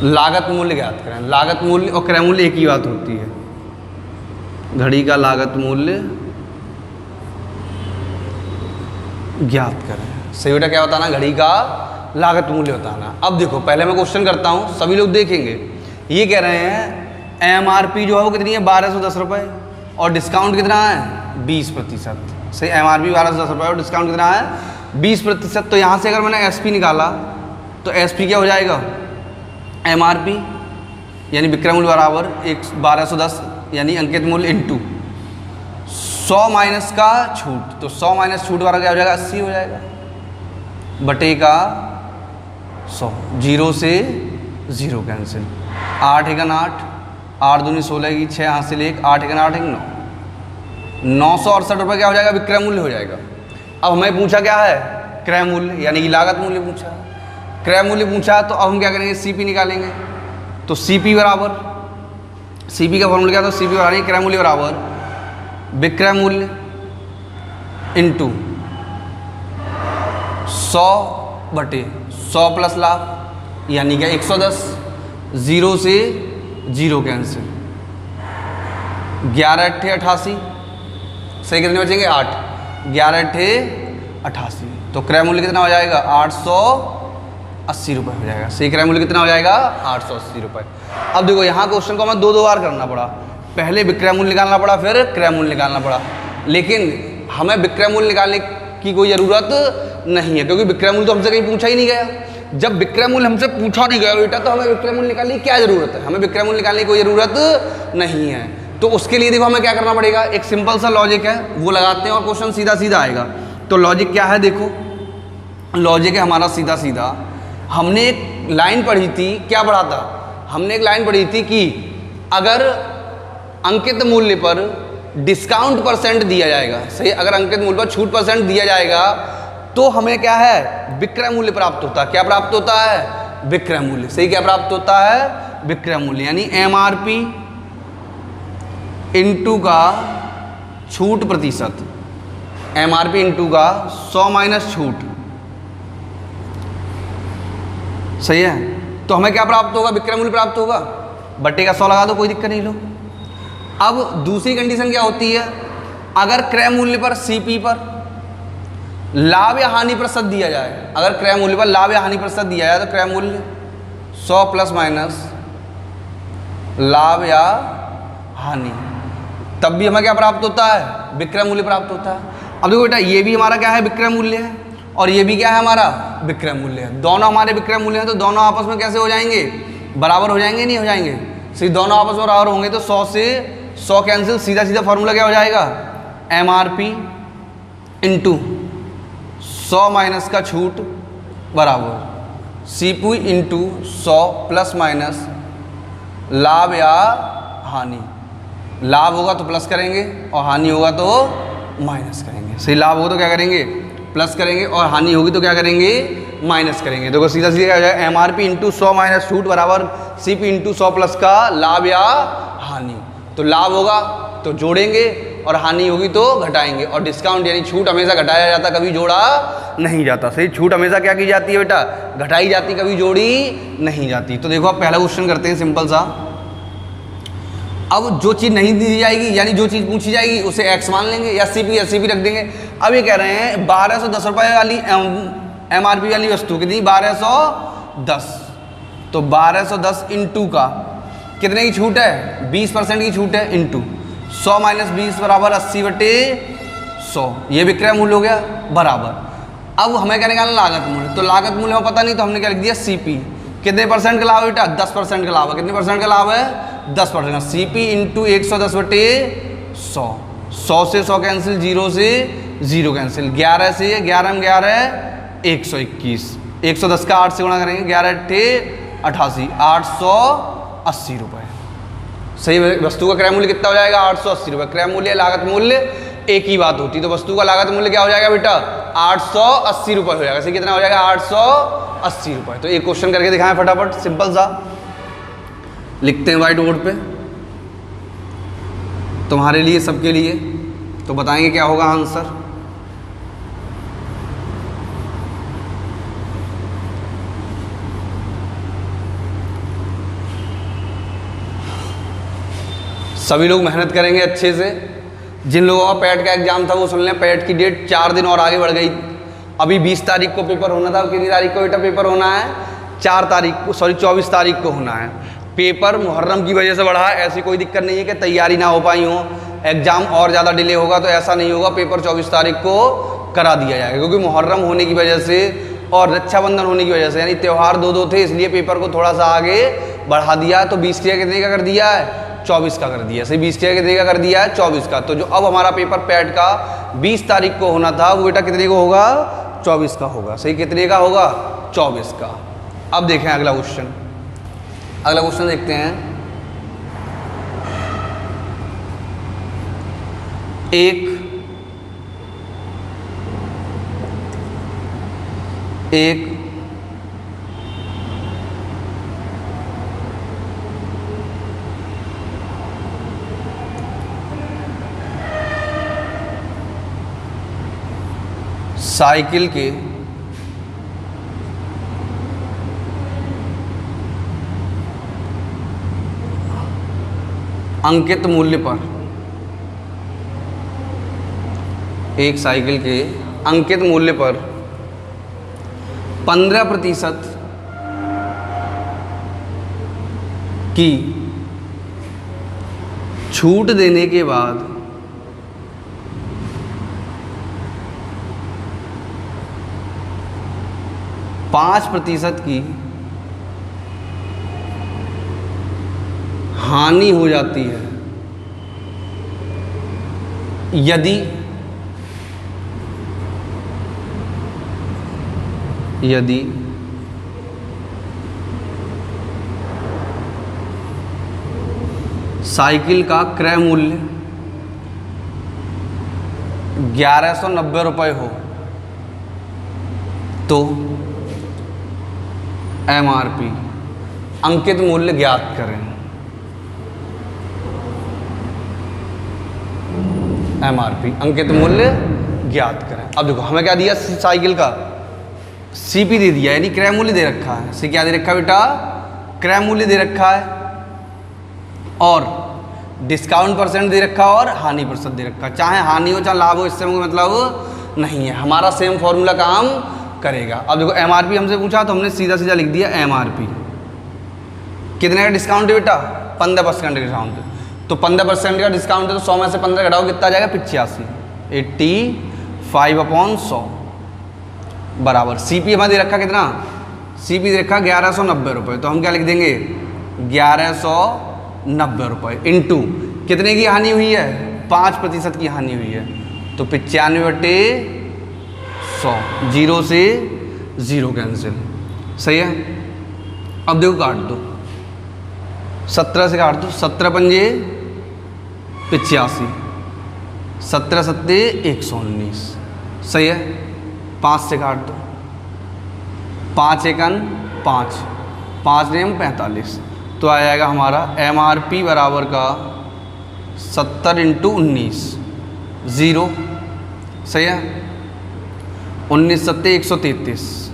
लागत मूल्य ज्ञात करें। लागत मूल्य और क्रय मूल्य एक ही बात होती है। घड़ी का लागत मूल्य ज्ञात करें। सही बेटा, क्या बताना, घड़ी का लागत मूल्य बताना। अब देखो पहले मैं क्वेश्चन करता हूं, सभी लोग देखेंगे। ये कह रहे हैं MRP जो है वो कितनी है 1210 रुपये और डिस्काउंट कितना है 20%। सही, MRP 1210 रुपये और डिस्काउंट कितना है 20%। तो यहाँ से अगर मैंने SP निकाला तो SP क्या हो जाएगा, MRP यानी विक्रय मूल्य बराबर 1210 यानी अंकित मूल्य इंटू 100 माइनस का छूट, तो 100 माइनस छूट वाला क्या हो जाएगा 80 हो जाएगा, बटे का 100, 0 से 0 कैंसिल, 8 एकन 8, 8 दूनी 16 की 6 हासिल 1, 8 एकन 8 9, 968 रुपये क्या हो जाएगा विक्रय मूल्य हो जाएगा। अब हमें पूछा क्या है क्रय मूल्य यानी कि लागत मूल्य पूछा, क्रय मूल्य पूछा, तो अब हम क्या करेंगे CP निकालेंगे। तो CP बराबर, CP का फॉर्मूला क्या था, CP बराबर क्रय मूल्य बराबर विक्रय मूल्य इंटू 100 बटे 100 प्लस लाभ यानी क्या 110, 0 से 0 कैंसिल, 11 अट्ठे 88, सही कितने बचेंगे 8, 11 अट्ठे 88, तो क्रय मूल्य कितना हो जाएगा 880 रुपये हो जाएगा। सही, क्रय मूल्य कितना हो जाएगा 880 रुपये। अब देखो यहाँ क्वेश्चन को हमें दो बार करना पड़ा, पहले विक्रय मूल्य निकालना पड़ा फिर क्रय मूल्य निकालना पड़ा, लेकिन हमें विक्रय मूल्य निकालने की कोई ज़रूरत नहीं है क्योंकि विक्रय मूल्य तो हमसे कहीं पूछा ही नहीं गया। जब विक्रय मूल्य हमसे पूछा नहीं गया बेटा तो हमें विक्रय मूल्य निकालने की क्या ज़रूरत है, हमें विक्रय मूल्य निकालने की कोई ज़रूरत नहीं है। तो उसके लिए देखो हमें क्या करना पड़ेगा, एक सिंपल सा लॉजिक है वो लगाते हैं और क्वेश्चन सीधा सीधा आएगा। तो लॉजिक क्या है, देखो लॉजिक है हमारा सीधा सीधा। हमने एक लाइन पढ़ी थी, क्या पढ़ा था, हमने एक लाइन पढ़ी थी कि अगर अंकित मूल्य पर डिस्काउंट % दिया जाएगा, सही, अगर अंकित मूल्य पर छूट % दिया जाएगा तो हमें क्या है विक्रय मूल्य प्राप्त होता है। क्या प्राप्त होता है विक्रय मूल्य। सही क्या प्राप्त होता है? विक्रय मूल्य, यानी MRP इंटू का छूट प्रतिशत, MRP इंटू का 100 माइनस छूट। सही है, तो हमें क्या प्राप्त होगा? विक्रय मूल्य प्राप्त होगा, बट्टे का 100 लगा दो, कोई दिक्कत नहीं लो। अब दूसरी कंडीशन क्या होती है? अगर क्रय मूल्य पर CP पर लाभ या हानि प्रतिशत दिया जाए, अगर क्रय मूल्य पर लाभ या हानि प्रतिशत दिया जाए तो क्रय मूल्य 100 प्लस माइनस लाभ या हानि, तब भी हमें क्या प्राप्त होता है? विक्रय मूल्य प्राप्त होता है। अब देखो बेटा, ये भी हमारा क्या है? विक्रय मूल्य है, और ये भी क्या है? हमारा विक्रय मूल्य है। दोनों हमारे विक्रय मूल्य हैं, तो दोनों आपस में कैसे हो जाएंगे? बराबर हो जाएंगे, नहीं हो जाएंगे? सीधे दोनों आपस में बराबर होंगे तो 100 से 100 कैंसिल, सीधा सीधा फॉर्मूला क्या हो जाएगा? MRP इंटू 100 माइनस का छूट बराबर CP इंटू 100 प्लस माइनस लाभ या हानि। लाभ होगा तो प्लस करेंगे और हानि होगा तो माइनस करेंगे। सही, लाभ होगा तो क्या करेंगे? प्लस करेंगे, और हानि होगी तो क्या करेंगे? माइनस करेंगे। देखो सीधा सीधा क्या हो जाएगा? MRP इंटू 100 माइनस छूट बराबर CP इंटू 100 प्लस का लाभ या हानि। तो लाभ होगा तो जोड़ेंगे और हानि होगी तो घटाएंगे। और डिस्काउंट यानी छूट हमेशा घटाया जाता, कभी जोड़ा नहीं जाता। सही, छूट हमेशा क्या की जाती है बेटा? घटाई जाती, कभी जोड़ी नहीं जाती। तो देखो अब पहला क्वेश्चन करते हैं सिंपल सा। अब जो चीज़ नहीं दी जाएगी, यानी जो चीज़ पूछी जाएगी उसे x मान लेंगे या CP रख देंगे। अब ये कह रहे हैं 1210 रुपये वाली MRP वाली वस्तु कितनी? 1210। तो 1210 इंटू का कितने की छूट है? 20% की छूट है, इंटू 100 माइनस 20 बराबर 80/100। ये विक्रय मूल्य हो गया बराबर। अब हमें क्या निकालना? लागत मूल्य। तो लागत मूल्य हमें पता नहीं, तो हमने क्या लिख दिया? CP। कितने परसेंट का लाभ है बेटा? 10% का लाभ है। कितने परसेंट का लाभ है? 10% का। CP into 110/100। 100 से 100 कैंसिल, 0 से 0 कैंसिल, 11 से 11 में 11 121, 110 का 8 से गुणा करेंगे, 11 × 88, 880 रुपये। सही, वस्तु का क्रय मूल्य कितना हो जाएगा? 880 रुपये। क्रय मूल्य लागत मूल्य एक ही बात होती, तो वस्तु का लागत मूल्य क्या हो जाएगा बेटा? 880 रुपये हो जाएगा। सही, कितना हो जाएगा? 880 रुपये। तो एक क्वेश्चन करके दिखाएं फटाफट, सिंपल सा लिखते हैं व्हाइट बोर्ड पे तुम्हारे लिए, सबके लिए। तो बताएंगे क्या होगा आंसर। सभी लोग मेहनत करेंगे अच्छे से। जिन लोगों का पैट का एग्जाम था वो सुन लें, पैट की डेट 4 दिन और आगे बढ़ गई। अभी 20 तारीख को पेपर होना था, कितनी तारीख को बेटा पेपर होना है? 24 तारीख को होना है। पेपर मुहर्रम की वजह से बढ़ा है, ऐसी कोई दिक्कत नहीं है कि तैयारी ना हो पाई हो, एग्जाम और ज़्यादा डिले होगा तो ऐसा नहीं होगा। पेपर 24 तारीख को करा दिया जाएगा, क्योंकि मुहर्रम होने की वजह से और रक्षाबंधन होने की वजह से, यानी त्यौहार दो थे, इसलिए पेपर को थोड़ा सा आगे बढ़ा दिया। तो 20 की कितने का कर दिया है? 24 का कर दिया। सही, 20 की कितने का कर दिया है? 24 का। तो जो अब हमारा पेपर पैट का 20 तारीख को होना था वो बेटा कितने को होगा? 24 का होगा। सही, कितने का होगा? 24 का। अब देखें अगला क्वेश्चन। अगला क्वेश्चन देखते हैं। एक साइकिल के अंकित मूल्य पर, एक साइकिल के अंकित मूल्य पर 15% की छूट देने के बाद 5% की हानि हो जाती है यदि साइकिल का क्रय मूल्य 1190 रुपये हो तो MRP अंकित मूल्य ज्ञात करें। MRP अंकित मूल्य ज्ञात करें। अब देखो हमें क्या दिया साइकिल का, CP दे दिया, यानी क्रय मूल्य दे रखा है। सी क्या दे रखा है बेटा, क्रय मूल्य दे रखा है, और डिस्काउंट परसेंट दे रखा है, और हानि प्रतिशत दे रखा है। चाहे हानि हो चाहे लाभ हो, इससे कोई मतलब नहीं है, हमारा सेम फॉर्मूला काम करेगा। अब देखो MRP हमसे पूछा तो हमने सीधा सीधा लिख दिया MRP। कितने का डिस्काउंट है बेटा, 15% का डिस्काउंट है, तो 15% का डिस्काउंट है तो 100 में से 15 घटाओ, कितना आ जाएगा 85, 85/100 बराबर। CP हमें दे रखा कितना, CP दे रखा 1190 रुपये, तो हम क्या लिख देंगे 1190 रुपये इंटू कितने की हानि हुई है, 5% की हानि हुई है, तो 95/100, 0 से 0 कैंसिल, सही है। अब देखो काट दो, 17 से काट दो, 17 पंजे 85, 17 सत्ते 119, सही है। 5 से काट दो, 5 एकन 5, 5 नेम 45, तो आ जाएगा हमारा MRP बराबर का 70 इंटू 19, 0, सही है। 19 सत्ते 133,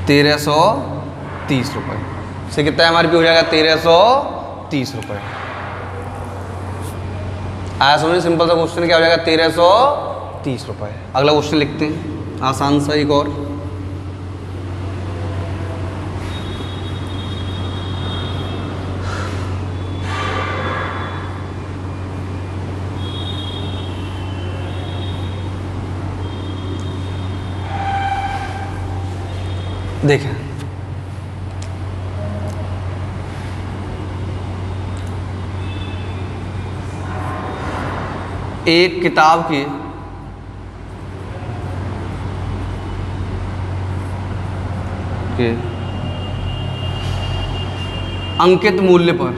1330 रुपये से कितना MRP हो जाएगा, 1330 रुपये। आया समझ, सिंपल सा क्वेश्चन क्या हो जाएगा, 1330 रुपये। अगला क्वेश्चन लिखते हैं, आसान सा एक और। देखें, एक किताब के अंकित मूल्य पर,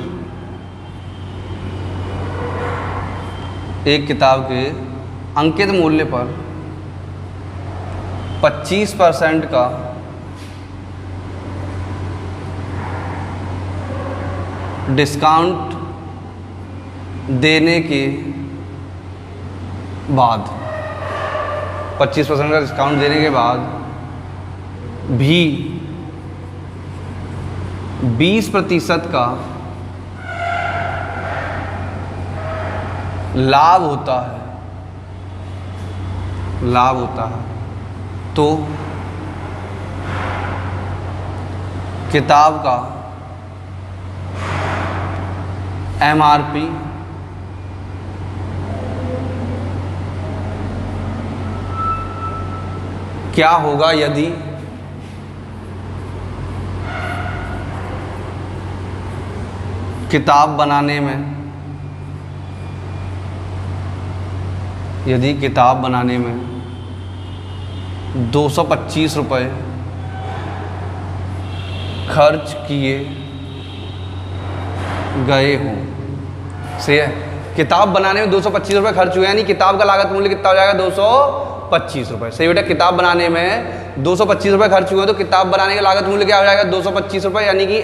एक किताब के अंकित मूल्य पर 25% का डिस्काउंट देने के बाद, 25% का डिस्काउंट देने के बाद भी 20% का लाभ होता है, तो किताब का MRP क्या होगा यदि किताब बनाने में 225 रुपये खर्च किए गए हों। सही है, किताब बनाने में 225 रुपये खर्च हुए, यानी किताब का लागत मूल्य कितना हो जाएगा, 225 रुपये। सही बेटा, किताब बनाने में 225 रुपये खर्च हुए तो किताब बनाने का लागत मूल्य क्या हो जाएगा, 225 रुपये, यानी कि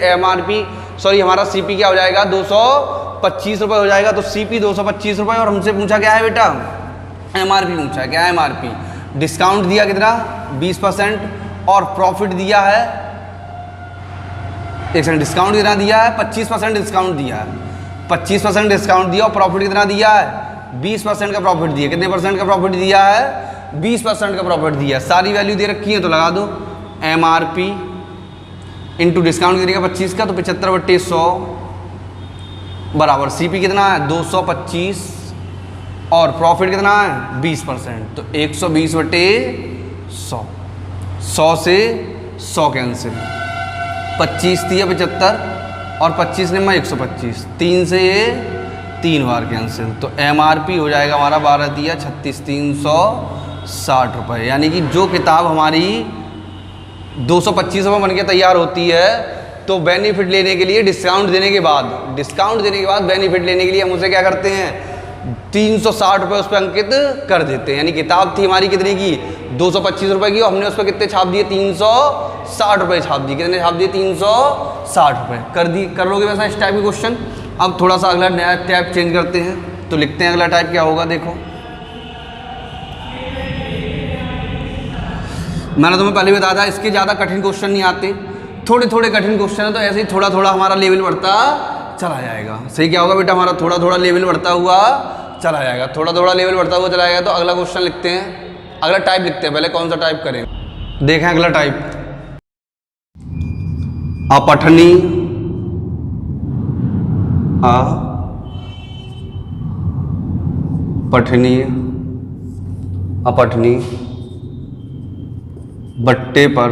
हमारा CP क्या हो जाएगा, 225 रुपये हो जाएगा। तो CP 225 रुपये, और हमसे पूछा क्या है बेटा, MRP पूछा है। क्या है MRP, डिस्काउंट दिया कितना 20%, और प्रॉफिट दिया है, एक सेकंड, डिस्काउंट कितना दिया है, 25% डिस्काउंट दिया है, 25% डिस्काउंट दिया, और प्रॉफिट कितना दिया है, 20% का प्रॉफिट दिया। कितने परसेंट का प्रॉफिट दिया है, 20% का प्रॉफिट दिया। सारी वैल्यू दे रखी है तो लगा दो, MRP इंटू डिस्काउंट कितने का 25 का, तो 75/100 बराबर CP कितना है 225, और प्रॉफिट कितना है 20%, तो 120/100, 100 से 100 कैंसिल, 25 दिया 75, और 25 ने मैं 125, 3 से ये 3 बार कैंसिल, तो MRP हो जाएगा हमारा 12 दिया 36, 360 रुपये। यानी कि जो किताब हमारी 225 रुपये बन के तैयार होती है, तो बेनिफिट लेने के लिए डिस्काउंट देने के बाद बेनिफिट लेने के लिए हम उसे क्या करते हैं, 360 रुपये उस पर अंकित कर देते हैं। यानी किताब थी हमारी कितने की, 225 रुपये की, और हमने उस पर कितने छाप दिए, 360 छाप दिए। कितने छाप दिए? 360 रुपये कर दी। कर लोगे वैसा इस टाइप के क्वेश्चन। अब थोड़ा सा अगला नया टाइप चेंज करते हैं, तो लिखते हैं अगला टाइप क्या होगा। देखो मैंने तुम्हें पहले बताया था इसके ज़्यादा कठिन क्वेश्चन नहीं आते, थोड़े थोड़े कठिन क्वेश्चन है, तो ऐसे ही थोड़ा थोड़ा हमारा लेवल बढ़ता चला जाएगा। सही क्या होगा बेटा? हमारा थोड़ा थोड़ा लेवल बढ़ता हुआ चला जाएगा, थोड़ा थोड़ा लेवल बढ़ता हुआ चला जाएगा। तो अगला क्वेश्चन लिखते हैं, अगला टाइप लिखते हैं। पहले कौन सा टाइप करें? देखें अगला टाइप, अपठनीय अपठनीय अपठनीय बट्टे पर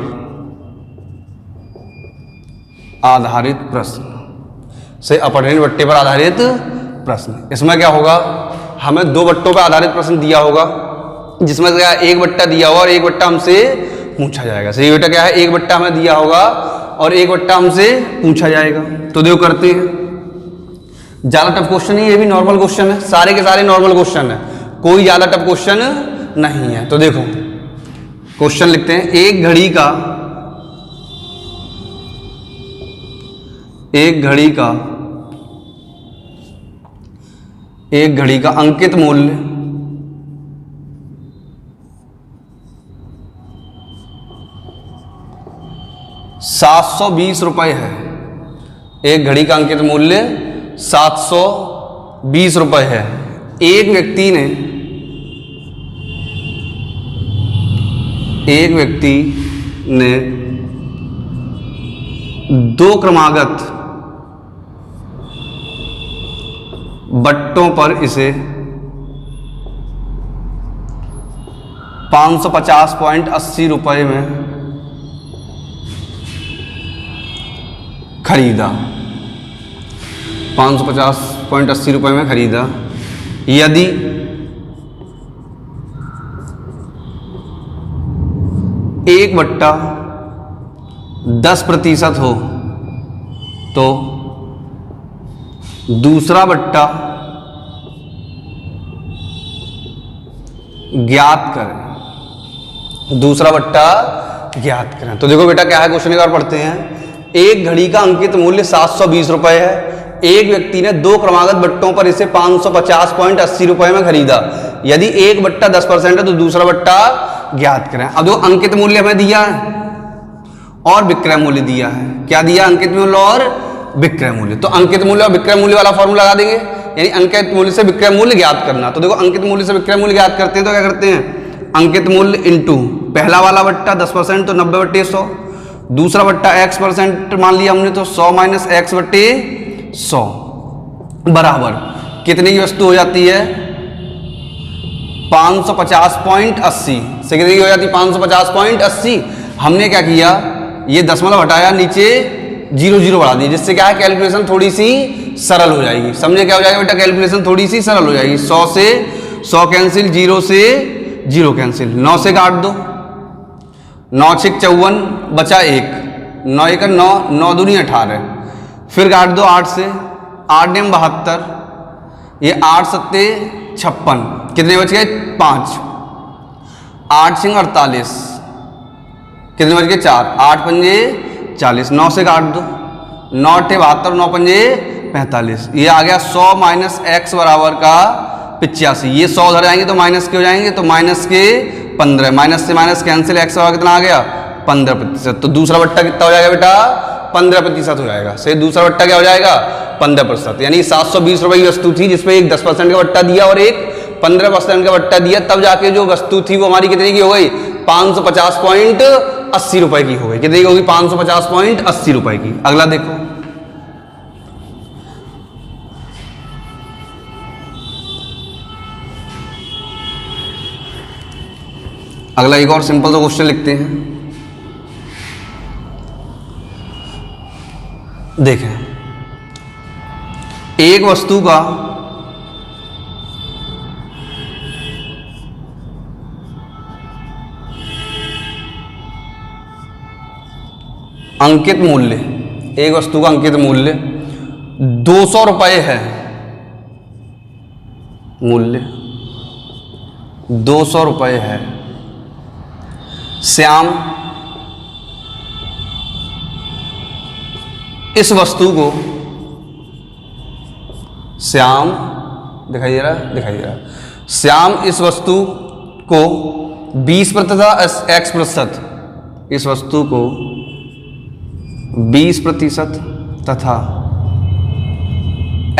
आधारित प्रश्न से अपठनीय बट्टे पर आधारित प्रश्न। इसमें क्या होगा? हमें दो बट्टों पर आधारित प्रश्न दिया होगा, जिसमें क्या एक बट्टा दिया होगा और एक बट्टा हमसे पूछा जाएगा। सही बेटा क्या है? एक बट्टा हमें दिया होगा और एक बट्टा हमसे पूछा जाएगा। तो देखो करते हैं, ज़्यादा टफ क्वेश्चन नहीं, ये भी नॉर्मल क्वेश्चन है, सारे के सारे नॉर्मल क्वेश्चन है, कोई ज़्यादा टफ क्वेश्चन नहीं है। तो देखो क्वेश्चन लिखते हैं, एक घड़ी का अंकित मूल्य 720 रुपये है। एक घड़ी का अंकित मूल्य 720 रुपये है। एक व्यक्ति ने दो क्रमागत बट्टों पर इसे 550.80 रुपये में खरीदा। 550.80 रुपये में खरीदा। यदि एक बट्टा 10% हो तो दूसरा बट्टा ज्ञात करें। दूसरा बट्टा ज्ञात करें। तो देखो बेटा क्या है क्वेश्चन, एक बार पढ़ते हैं। एक घड़ी का अंकित मूल्य 720 रुपये है। एक व्यक्ति ने दो क्रमागत बट्टों पर इसे 550.80 रुपये में खरीदा। यदि एक बट्टा 10% है तो दूसरा बट्टा ज्ञात करें। अब जो अंकित मूल्य हमें दिया है और विक्रय मूल्य दिया है, क्या दिया? अंकित मूल्य और विक्रय मूल्य। तो अंकित मूल्य और विक्रय मूल्य वाला फॉर्मूला लगा देंगे, यानी अंकित मूल्य से विक्रय मूल्य ज्ञात करना। तो देखो अंकित मूल्य से विक्रय मूल्य ज्ञात करते हैं तो क्या करते हैं? अंकित मूल्य इंटू पहला वाला बट्टा 10% तो 90/100, दूसरा बट्टा x% मान लिया हमने तो 100 माइनस x/100 बराबर कितने की वस्तु हो जाती है? 550.80 से कितने की हो जाती है? 550.80। हमने क्या किया? ये दशमलव हटाया, नीचे 0 बढ़ा दिया, जिससे क्या है कैलकुलेशन थोड़ी सी सरल हो जाएगी। समझे क्या हो जाएगा बेटा? कैलकुलेशन थोड़ी सी सरल हो जाएगी। 100 से 100 कैंसिल, 0 से 0 कैंसिल, 9 से काट दो, 9 6 54 बचा 1, 9 1 9, 9 दूनी 18, फिर काट दो 8 से, 8 9 72, ये 8 7 56, कितने बच गए? 5, 8 6 48, कितने बच गए? 4, 8 पंजे 40, 9 से काट दो, 9 8 72, 9 पंजे 45, ये आ गया 100 माइनस x बराबर का 85। ये 100 उधर जाएंगे तो माइनस के हो जाएंगे, तो माइनस के 15, माइनस से माइनस कैंसिल, x बराबर कितना आ गया? 15%। तो दूसरा बट्टा कितना हो जाएगा बेटा? 15% हो जाएगा। से दूसरा बट्टा क्या हो जाएगा? 15%। यानी 720 रुपये की वस्तु थी जिसपे एक 10% का बट्टा दिया और एक 15% का बट्टा दिया, तब जाके जो वस्तु थी वो हमारी कितने की हो गई? 550.80 रुपए की हो गई। कितनी की होगी? 550.80 रुपए की। अगला देखो, अगला एक और सिंपल सा क्वेश्चन लिखते हैं। देखें, एक वस्तु का अंकित मूल्य, एक वस्तु का अंकित मूल्य 200 रुपये है। मूल्य 200 रुपये है। श्याम इस वस्तु को श्याम दिखाई दे रहा है, दिखाई दे रहा है, श्याम इस वस्तु को 20% x प्रतिशत, इस वस्तु को 20% तथा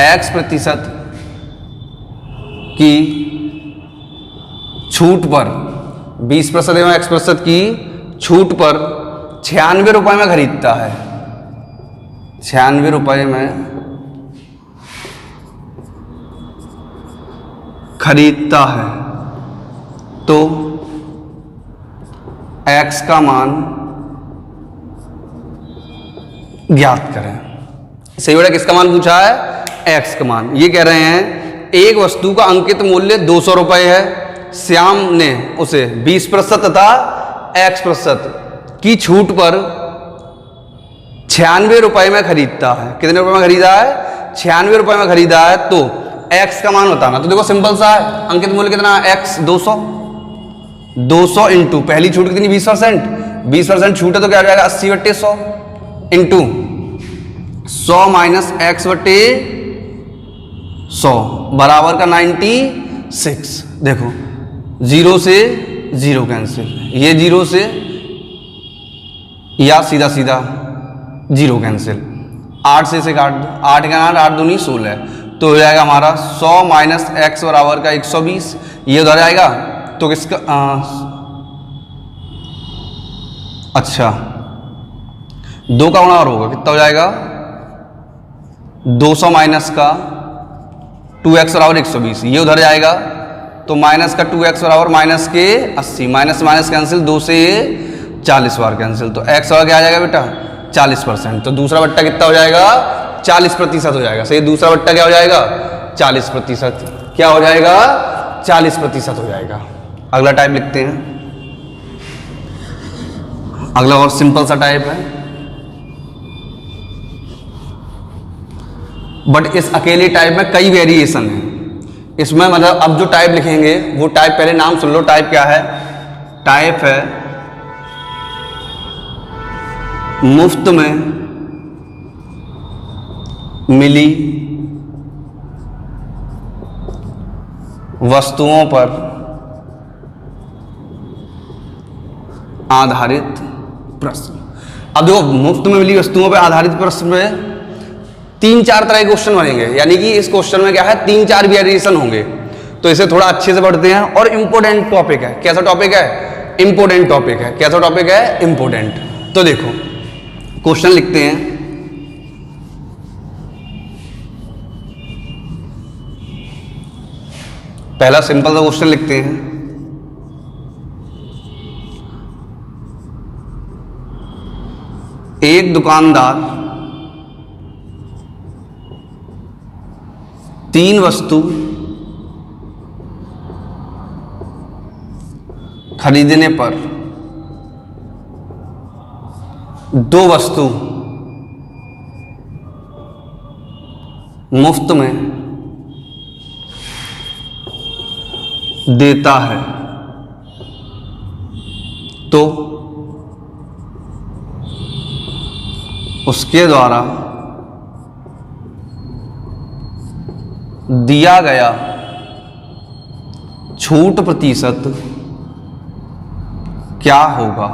x प्रतिशत की छूट पर 20% एवं x प्रतिशत की छूट पर 96 रुपए में खरीदता है, 96 रुपए में खरीदता है, तो x का मान ज्ञात करें। सही बेटा, किसका मान पूछा है? x का मान। ये कह रहे हैं एक वस्तु का अंकित मूल्य 200 रुपए है, श्याम ने उसे 20% तथा x प्रतिशत की छूट पर 96 रुपए में खरीदता है। कितने रुपए में खरीदा है? 96 रुपए में खरीदा है, तो x का मान बताना। तो देखो सिंपल सा है, अंकित मूल्य कितना है? x 200, 200 इंटू पहली छूट कितनी? 20%, 20% छूट है तो क्या हो जाएगा? 80/100 इंटू 100 माइनस x बटे 100 बराबर का 96। देखो 0 से 0 कैंसिल, ये 0 से या सीधा सीधा 0 कैंसिल, 8 से इसे काट दो, 8 का 8, 8 दूनी 16, तो हो जाएगा हमारा 100 माइनस x बराबर का 120। ये उधर आएगा तो किसका अच्छा 2 का गुणा और होगा, कितना हो जाएगा? 200 माइनस का 2x बराबर 120, ये उधर जाएगा तो माइनस का 2x बराबर माइनस के 80, माइनस माइनस कैंसिल, 2 से 40 बार कैंसिल, तो x बराबर क्या आ जाएगा बेटा? 40%। तो दूसरा बट्टा कितना हो जाएगा? 40% हो जाएगा। सही, दूसरा बट्टा क्या हो जाएगा? 40%। क्या हो जाएगा? 40% हो जाएगा। अगला टाइप लिखते हैं, अगला और सिंपल सा टाइप है, बट इस अकेले टाइप में कई वेरिएशन है। इसमें मतलब अब जो टाइप लिखेंगे वो टाइप पहले नाम सुन लो। टाइप क्या है? टाइप है मुफ्त में मिली वस्तुओं पर आधारित प्रश्न। अब देखो मुफ्त में मिली वस्तुओं पर आधारित प्रश्न में 3-4 तरह के क्वेश्चन बनेंगे, यानी कि इस क्वेश्चन में क्या है? 3-4 वेरिएशन होंगे। तो इसे थोड़ा अच्छे से पढ़ते हैं। और इंपॉर्टेंट टॉपिक है। कैसा टॉपिक है? इंपॉर्टेंट टॉपिक है। कैसा टॉपिक है? इंपॉर्टेंट। तो देखो क्वेश्चन लिखते हैं, पहला सिंपल सा क्वेश्चन लिखते हैं, एक दुकानदार 3 वस्तु खरीदने पर 2 वस्तु मुफ्त में देता है, तो उसके द्वारा दिया गया छूट प्रतिशत क्या होगा?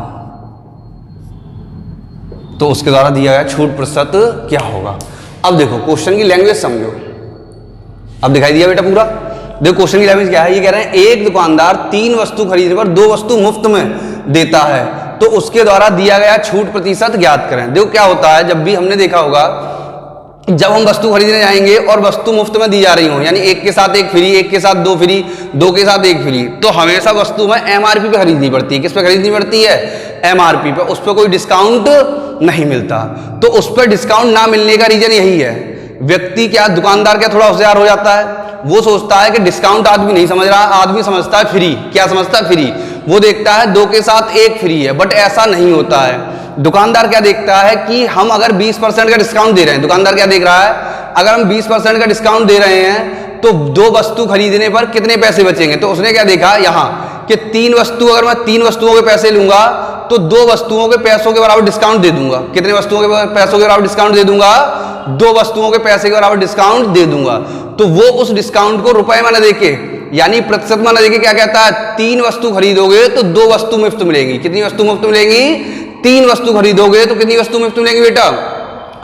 तो उसके द्वारा दिया गया छूट प्रतिशत क्या होगा? अब देखो क्वेश्चन की लैंग्वेज समझो। अब दिखाई दिया बेटा पूरा? देखो क्वेश्चन की लैंग्वेज क्या है। ये कह रहे हैं एक दुकानदार 3 वस्तु खरीदने पर 2 वस्तु मुफ्त में देता है, तो उसके द्वारा दिया गया छूट प्रतिशत ज्ञात करें। देखो क्या होता है, जब भी हमने देखा होगा, जब हम वस्तु खरीदने जाएंगे और वस्तु मुफ्त में दी जा रही हो, यानी एक के साथ एक फ्री, एक के साथ 2 फ्री, 2 के साथ 1 फ्री, तो हमेशा वस्तु में एमआरपी पे खरीदनी पड़ती है। किस पे खरीदनी पड़ती है? एमआरपी पे। उस पर कोई डिस्काउंट नहीं मिलता। तो उस पर डिस्काउंट ना मिलने का रीजन यही है, व्यक्ति क्या, दुकानदार क्या थोड़ा होशियार हो जाता है, वो सोचता है कि डिस्काउंट आदमी नहीं समझ रहा, आदमी समझता है फ्री। क्या समझता है? फ्री। वो देखता है 2 के साथ 1 फ्री है, बट ऐसा नहीं होता है। दुकानदार क्या देखता है कि हम अगर 20% का डिस्काउंट दे रहे हैं, दुकानदार क्या देख रहा है, अगर हम 20% का डिस्काउंट दे रहे हैं तो 2 वस्तु खरीदने पर कितने पैसे बचेंगे। तो उसने क्या देखा यहाँ कि अगर मैं 3 वस्तुओं के पैसे लूंगा तो 2 वस्तुओं के पैसों के बराबर डिस्काउंट दे दूंगा। कितने वस्तुओं के पैसों के बराबर डिस्काउंट दे दूंगा? 2 वस्तुओं के पैसे के बराबर डिस्काउंट दे दूंगा। तो वो उस डिस्काउंट को रुपए में न देके यानी प्रतिशत में न देके क्या कहता है, 3 वस्तु खरीदोगे तो 2 वस्तु मुफ्त मिलेंगी। कितनी वस्तु मुफ्त मिलेंगी? 3 वस्तु खरीदोगे तो कितनी वस्तु मुफ्त मिलेंगी बेटा?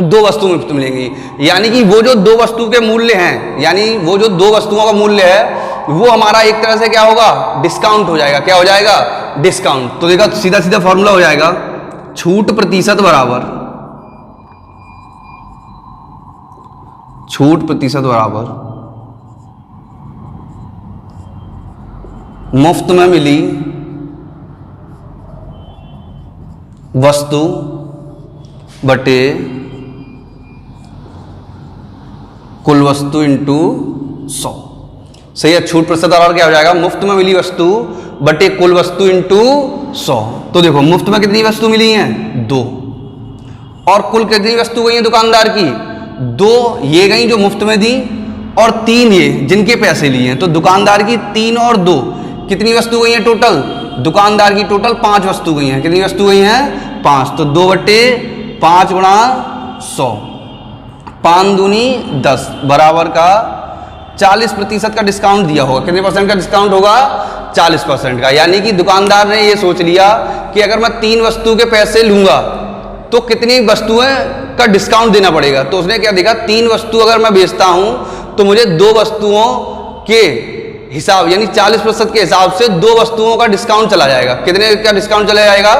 2 वस्तु मुफ्त मिलेंगी। यानी कि वो जो 2 वस्तु के मूल्य हैं, यानी वो जो 2 वस्तुओं का मूल्य है वो हमारा एक तरह से क्या होगा? डिस्काउंट हो जाएगा। क्या हो जाएगा? डिस्काउंट। तो देखा सीधा सीधा फॉर्मूला हो जाएगा, छूट प्रतिशत बराबर मुफ्त में मिली वस्तु बटे कुल वस्तु इंटू 100। सही है। छूट प्रतिशत बराबर क्या हो जाएगा? मुफ्त में मिली वस्तु बटे कुल वस्तु इंटू 100। तो देखो मुफ्त में कितनी वस्तु मिली हैं? 2। और कुल कितनी वस्तु गई है दुकानदार की? 2 ये गई जो मुफ्त में दी और 3 ये जिनके पैसे लिए हैं। तो दुकानदार की 3 और 2 कितनी वस्तु गई हैं टोटल? दुकानदार की टोटल 5 वस्तु गई हैं। कितनी वस्तु गई हैं? 5। तो 2 बटे 5 गुणा 100, 5 दूनी 10 बराबर का 40% का डिस्काउंट दिया होगा। कितने परसेंट का डिस्काउंट होगा? 40% का। यानी कि दुकानदार ने ये सोच लिया कि अगर मैं 3 वस्तु के पैसे लूंगा तो कितनी वस्तुएं का डिस्काउंट देना पड़ेगा। तो उसने क्या देखा, 3 वस्तु अगर मैं बेचता हूं तो मुझे 2 वस्तुओं के हिसाब यानी 40% के हिसाब से 2 वस्तुओं का डिस्काउंट चला जाएगा। कितने का डिस्काउंट चला जाएगा?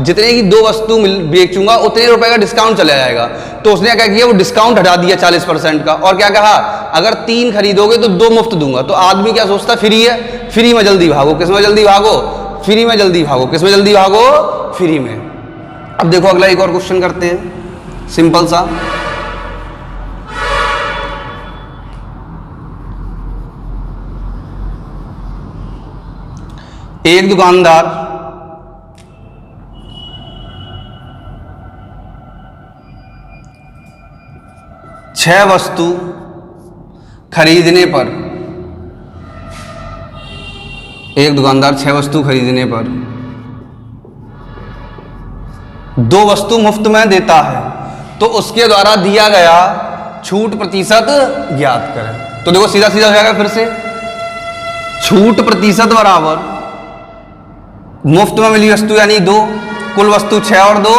जितने की 2 वस्तु बेचूंगा उतने रुपए का डिस्काउंट चला जाएगा। तो उसने क्या किया, वो डिस्काउंट हटा दिया 40% का और क्या कहा, अगर 3 खरीदोगे तो 2 मुफ्त दूंगा। तो आदमी क्या सोचता, फ्री है, फ्री में जल्दी भागो। किस में जल्दी भागो? फ्री में जल्दी भागो। किस में जल्दी भागो? फ्री में। अब देखो अगला एक और क्वेश्चन करते हैं, सिंपल सा। एक दुकानदार छह वस्तु खरीदने पर, एक दुकानदार 6 वस्तु खरीदने पर 2 वस्तु मुफ्त में देता है, तो उसके द्वारा दिया गया छूट प्रतिशत ज्ञात करें। तो देखो सीधा सीधा हो जाएगा फिर से, छूट प्रतिशत बराबर मुफ्त में मिली वस्तु यानी 2, कुल वस्तु 6 और 2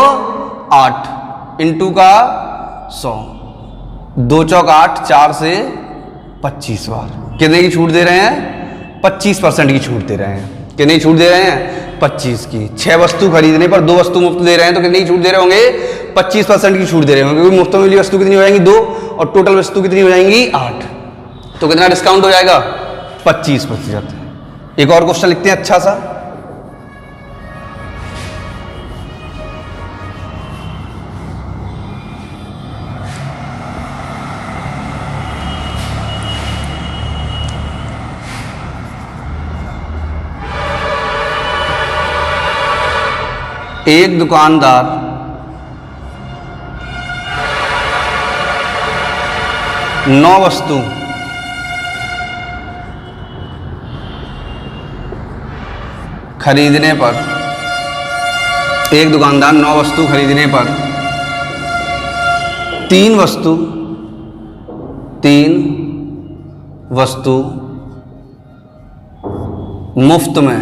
8 इंटू का 100, 2 चौक 8, 4 से 25 बार। कितने की छूट दे रहे हैं? 25% की छूट दे रहे हैं। कितनी छूट दे रहे हैं? 25 की। 6 वस्तु खरीदने पर 2 वस्तु मुफ्त दे रहे हैं, तो कितनी की छूट दे रहे होंगे? 25% की छूट दे रहे होंगे, क्योंकि मुफ्त में मिली वस्तु कितनी हो जाएंगी? 2 और टोटल वस्तु कितनी हो जाएंगी? 8। तो कितना डिस्काउंट हो जाएगा? 25%। एक और क्वेश्चन लिखते हैं अच्छा सा। एक दुकानदार नौ वस्तु खरीदने पर, एक दुकानदार 9 वस्तु खरीदने पर 3 वस्तु मुफ्त में,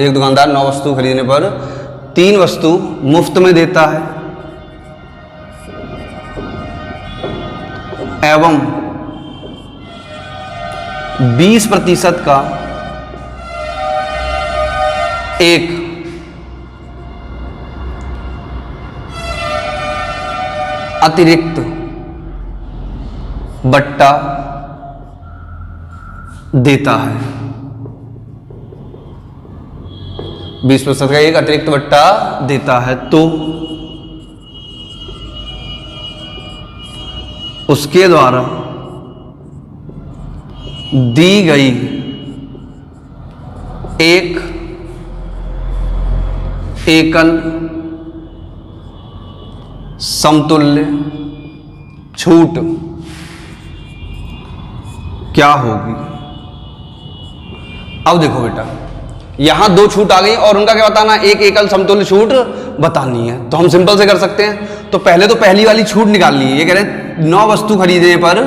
एक दुकानदार 9 वस्तु खरीदने पर 3 वस्तु मुफ्त में देता है एवं 20% का एक अतिरिक्त बट्टा देता है। 20% का एक अतिरिक्त बट्टा देता है, तो उसके द्वारा दी गई एक एकल समतुल्य छूट क्या होगी? अब देखो बेटा, यहाँ 2 छूट आ गई और उनका क्या बताना, एक एकल समतुल्य छूट बतानी है। तो हम सिंपल से कर सकते हैं। तो पहले तो पहली वाली छूट निकाल ली है। ये कह रहे हैं 9 वस्तु खरीदने पर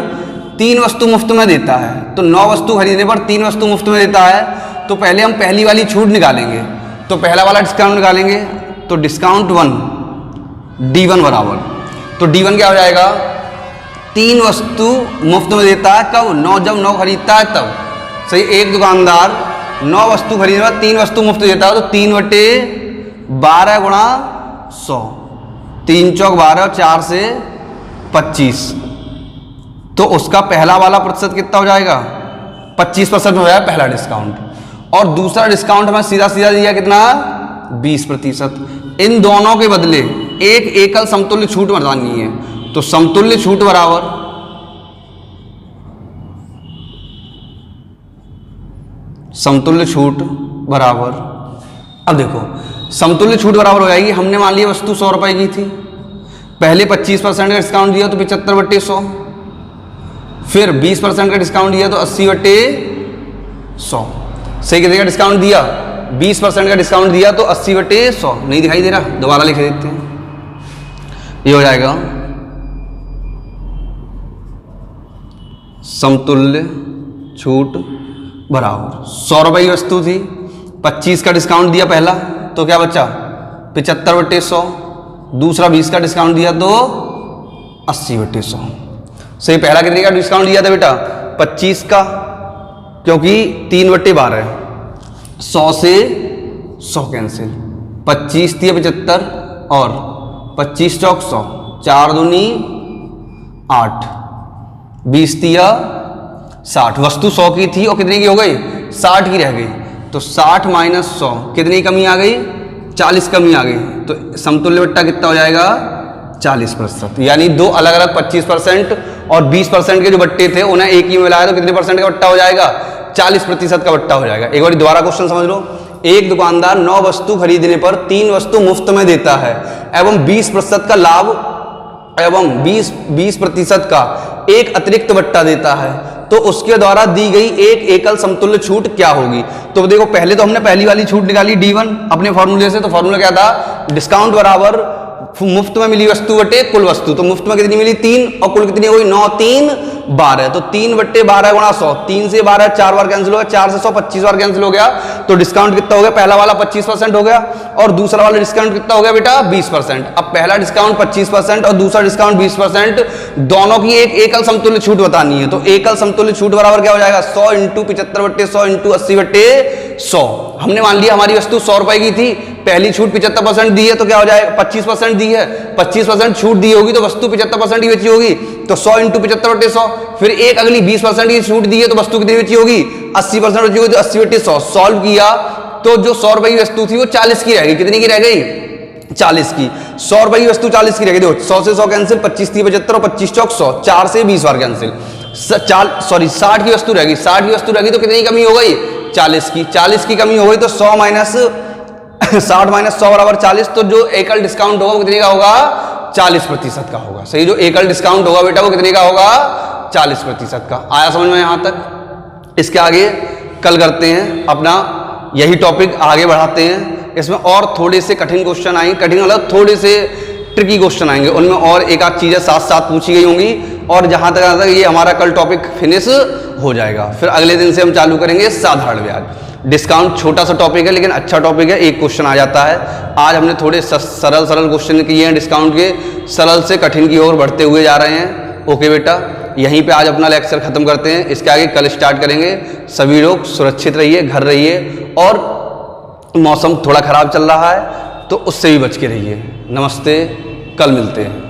3 वस्तु मुफ्त में देता है। तो 9 वस्तु खरीदने पर 3 वस्तु मुफ्त में देता है। तो पहले हम पहली वाली छूट निकालेंगे। तो पहला वाला डिस्काउंट निकालेंगे। तो डिस्काउंट 1 D1 बराबर, तो D1 क्या हो जाएगा, 3 वस्तु मुफ्त में देता है कब, 9, जब 9 खरीदता है तब। सही, एक दुकानदार 9 वस्तु खरीदने पर 3 वस्तु मुफ्त देता है। तो 3/12 गुणा 100, 3 चौक 12, 4 से 25। तो उसका पहला वाला प्रतिशत कितना हो जाएगा, 25% हो जाएगा पहला डिस्काउंट। और दूसरा डिस्काउंट हमें सीधा सीधा दिया कितना, 20%। इन दोनों के बदले एक एकल समतुल्य छूट बतानी है। तो समतुल्य छूट बराबर समतुल्य छूट बराबर, अब देखो समतुल्य छूट बराबर हो जाएगी। हमने मान लिया वस्तु 100 रुपए की थी, पहले 25% का डिस्काउंट दिया तो 75/100, फिर 20% का डिस्काउंट दिया तो 80/100। सही कितने का डिस्काउंट दिया, 20% का डिस्काउंट दिया तो 80/100। नहीं दिखाई दे रहा, दोबारा लिख देते हैं। ये हो जाएगा समतुल्य छूट बराबर 100 रुपए की वस्तु थी, 25 का डिस्काउंट दिया पहला तो क्या बचा 75/100, दूसरा 20 का डिस्काउंट दिया तो 80/100। सही, पहला कितने का डिस्काउंट दिया था बेटा, 25 का, क्योंकि 3/12, 100 से 100 कैंसिल, 25 दिया 75 और 25 चौक 100, 4 दूनी 8, 20 दिया 60। वस्तु 100 की थी और कितने की हो गई, 60 की रह गई। तो 60 माइनस 100 कितनी कमी आ गई, 40 कमी आ गई। तो समतुल्य बट्टा कितना हो जाएगा, 40%। यानी दो अलग अलग 25% और 20% के जो बट्टे थे उन्हें एक ही मिलाया तो कितने परसेंट का बट्टा हो जाएगा, 40% का बट्टा हो जाएगा। एक बार दोबारा क्वेश्चन समझ लो। एक दुकानदार 9 वस्तु खरीदने पर 3 वस्तु मुफ्त में देता है एवं 20% का लाभ एवं 20% का एक अतिरिक्त बट्टा देता है, तो उसके द्वारा दी गई एक एकल समतुल्य छूट क्या होगी। तो देखो पहले तो हमने पहली वाली छूट निकाली D1 अपने फॉर्मूले से। तो फॉर्मूला क्या था, डिस्काउंट बराबर मुफ्त में मिली वस्तु बटे कुल वस्तु। तो मुफ्त में कितनी मिली, 3, और कुल कितनी हुई 9, 3, 12। तो 3/12 गुणा 100, 3 से 12 4 बार कैंसिल हो गया, 4 से 100 25 बार कैंसिल हो गया। तो डिस्काउंट कितना हो गया, पहला वाला 25% हो गया और दूसरा वाला डिस्काउंट कितना हो गया बेटा, 20%। अब पहला डिस्काउंट 25% और दूसरा डिस्काउंट 20%, दोनों की एक एकल समतुल्य छूट बतानी है। तो एकल समतुल्य छूट बराबर क्या हो जाएगा, 100 × 75/100 × 80/100। हमने मान लिया हमारी वस्तु 100 रुपए की थी, पहली छूट 75% दी है तो क्या हो जाएगा, 25% दी है, 25% छूट दी होगी तो वस्तु 75% ही बेची होगी। तो 100 × 75/100, फिर एक अगली 20% की छूट दी है तो वस्तु कितनी बेची होगी, 80% बेची होगी। तो 80/100 सॉल्व किया तो जो 100 रुपए की वस्तु थी वो 40 की रह गई। कितनी की रह गई, 40 की। 100 रुपए की वस्तु 40 की रह गई। देखो 100 से 100 कैंसिल, 25 थी 75 और 25 चौक 100, 4 से 20 बार कैंसिल। 60 की वस्तु रह गई, 60 की वस्तु रह गई तो कितनी कमी हो गई, 40 की। 40 की कमी हो गई तो 100 माइनस 60 माइनस 100 बराबर 40। तो जो एकल डिस्काउंट होगा वो कितने का होगा, 40% का होगा। सही, जो एकल डिस्काउंट होगा बेटा वो कितने का होगा, 40% का। आया समझ में यहां तक। इसके आगे कल करते हैं अपना यही टॉपिक आगे बढ़ाते हैं। इसमें और थोड़े से कठिन क्वेश्चन आएंगे, कठिन मतलब थोड़े से ट्रिकी क्वेश्चन आएंगे, उनमें और एक आध चीजें साथ साथ पूछी गई होंगी। और जहां तक ये हमारा कल टॉपिक फिनिश हो जाएगा, फिर अगले दिन से हम चालू करेंगे साधारण ब्याज। डिस्काउंट छोटा सा टॉपिक है लेकिन अच्छा टॉपिक है, एक क्वेश्चन आ जाता है। आज हमने थोड़े सरल क्वेश्चन किए हैं डिस्काउंट के, सरल से कठिन की ओर बढ़ते हुए जा रहे हैं। ओके बेटा, यहीं पे आज अपना लेक्चर खत्म करते हैं, इसके आगे कल स्टार्ट करेंगे। सभी लोग सुरक्षित रहिए, घर रहिए, और मौसम थोड़ा खराब चल रहा है तो उससे भी बच के रहिए। नमस्ते, कल मिलते हैं।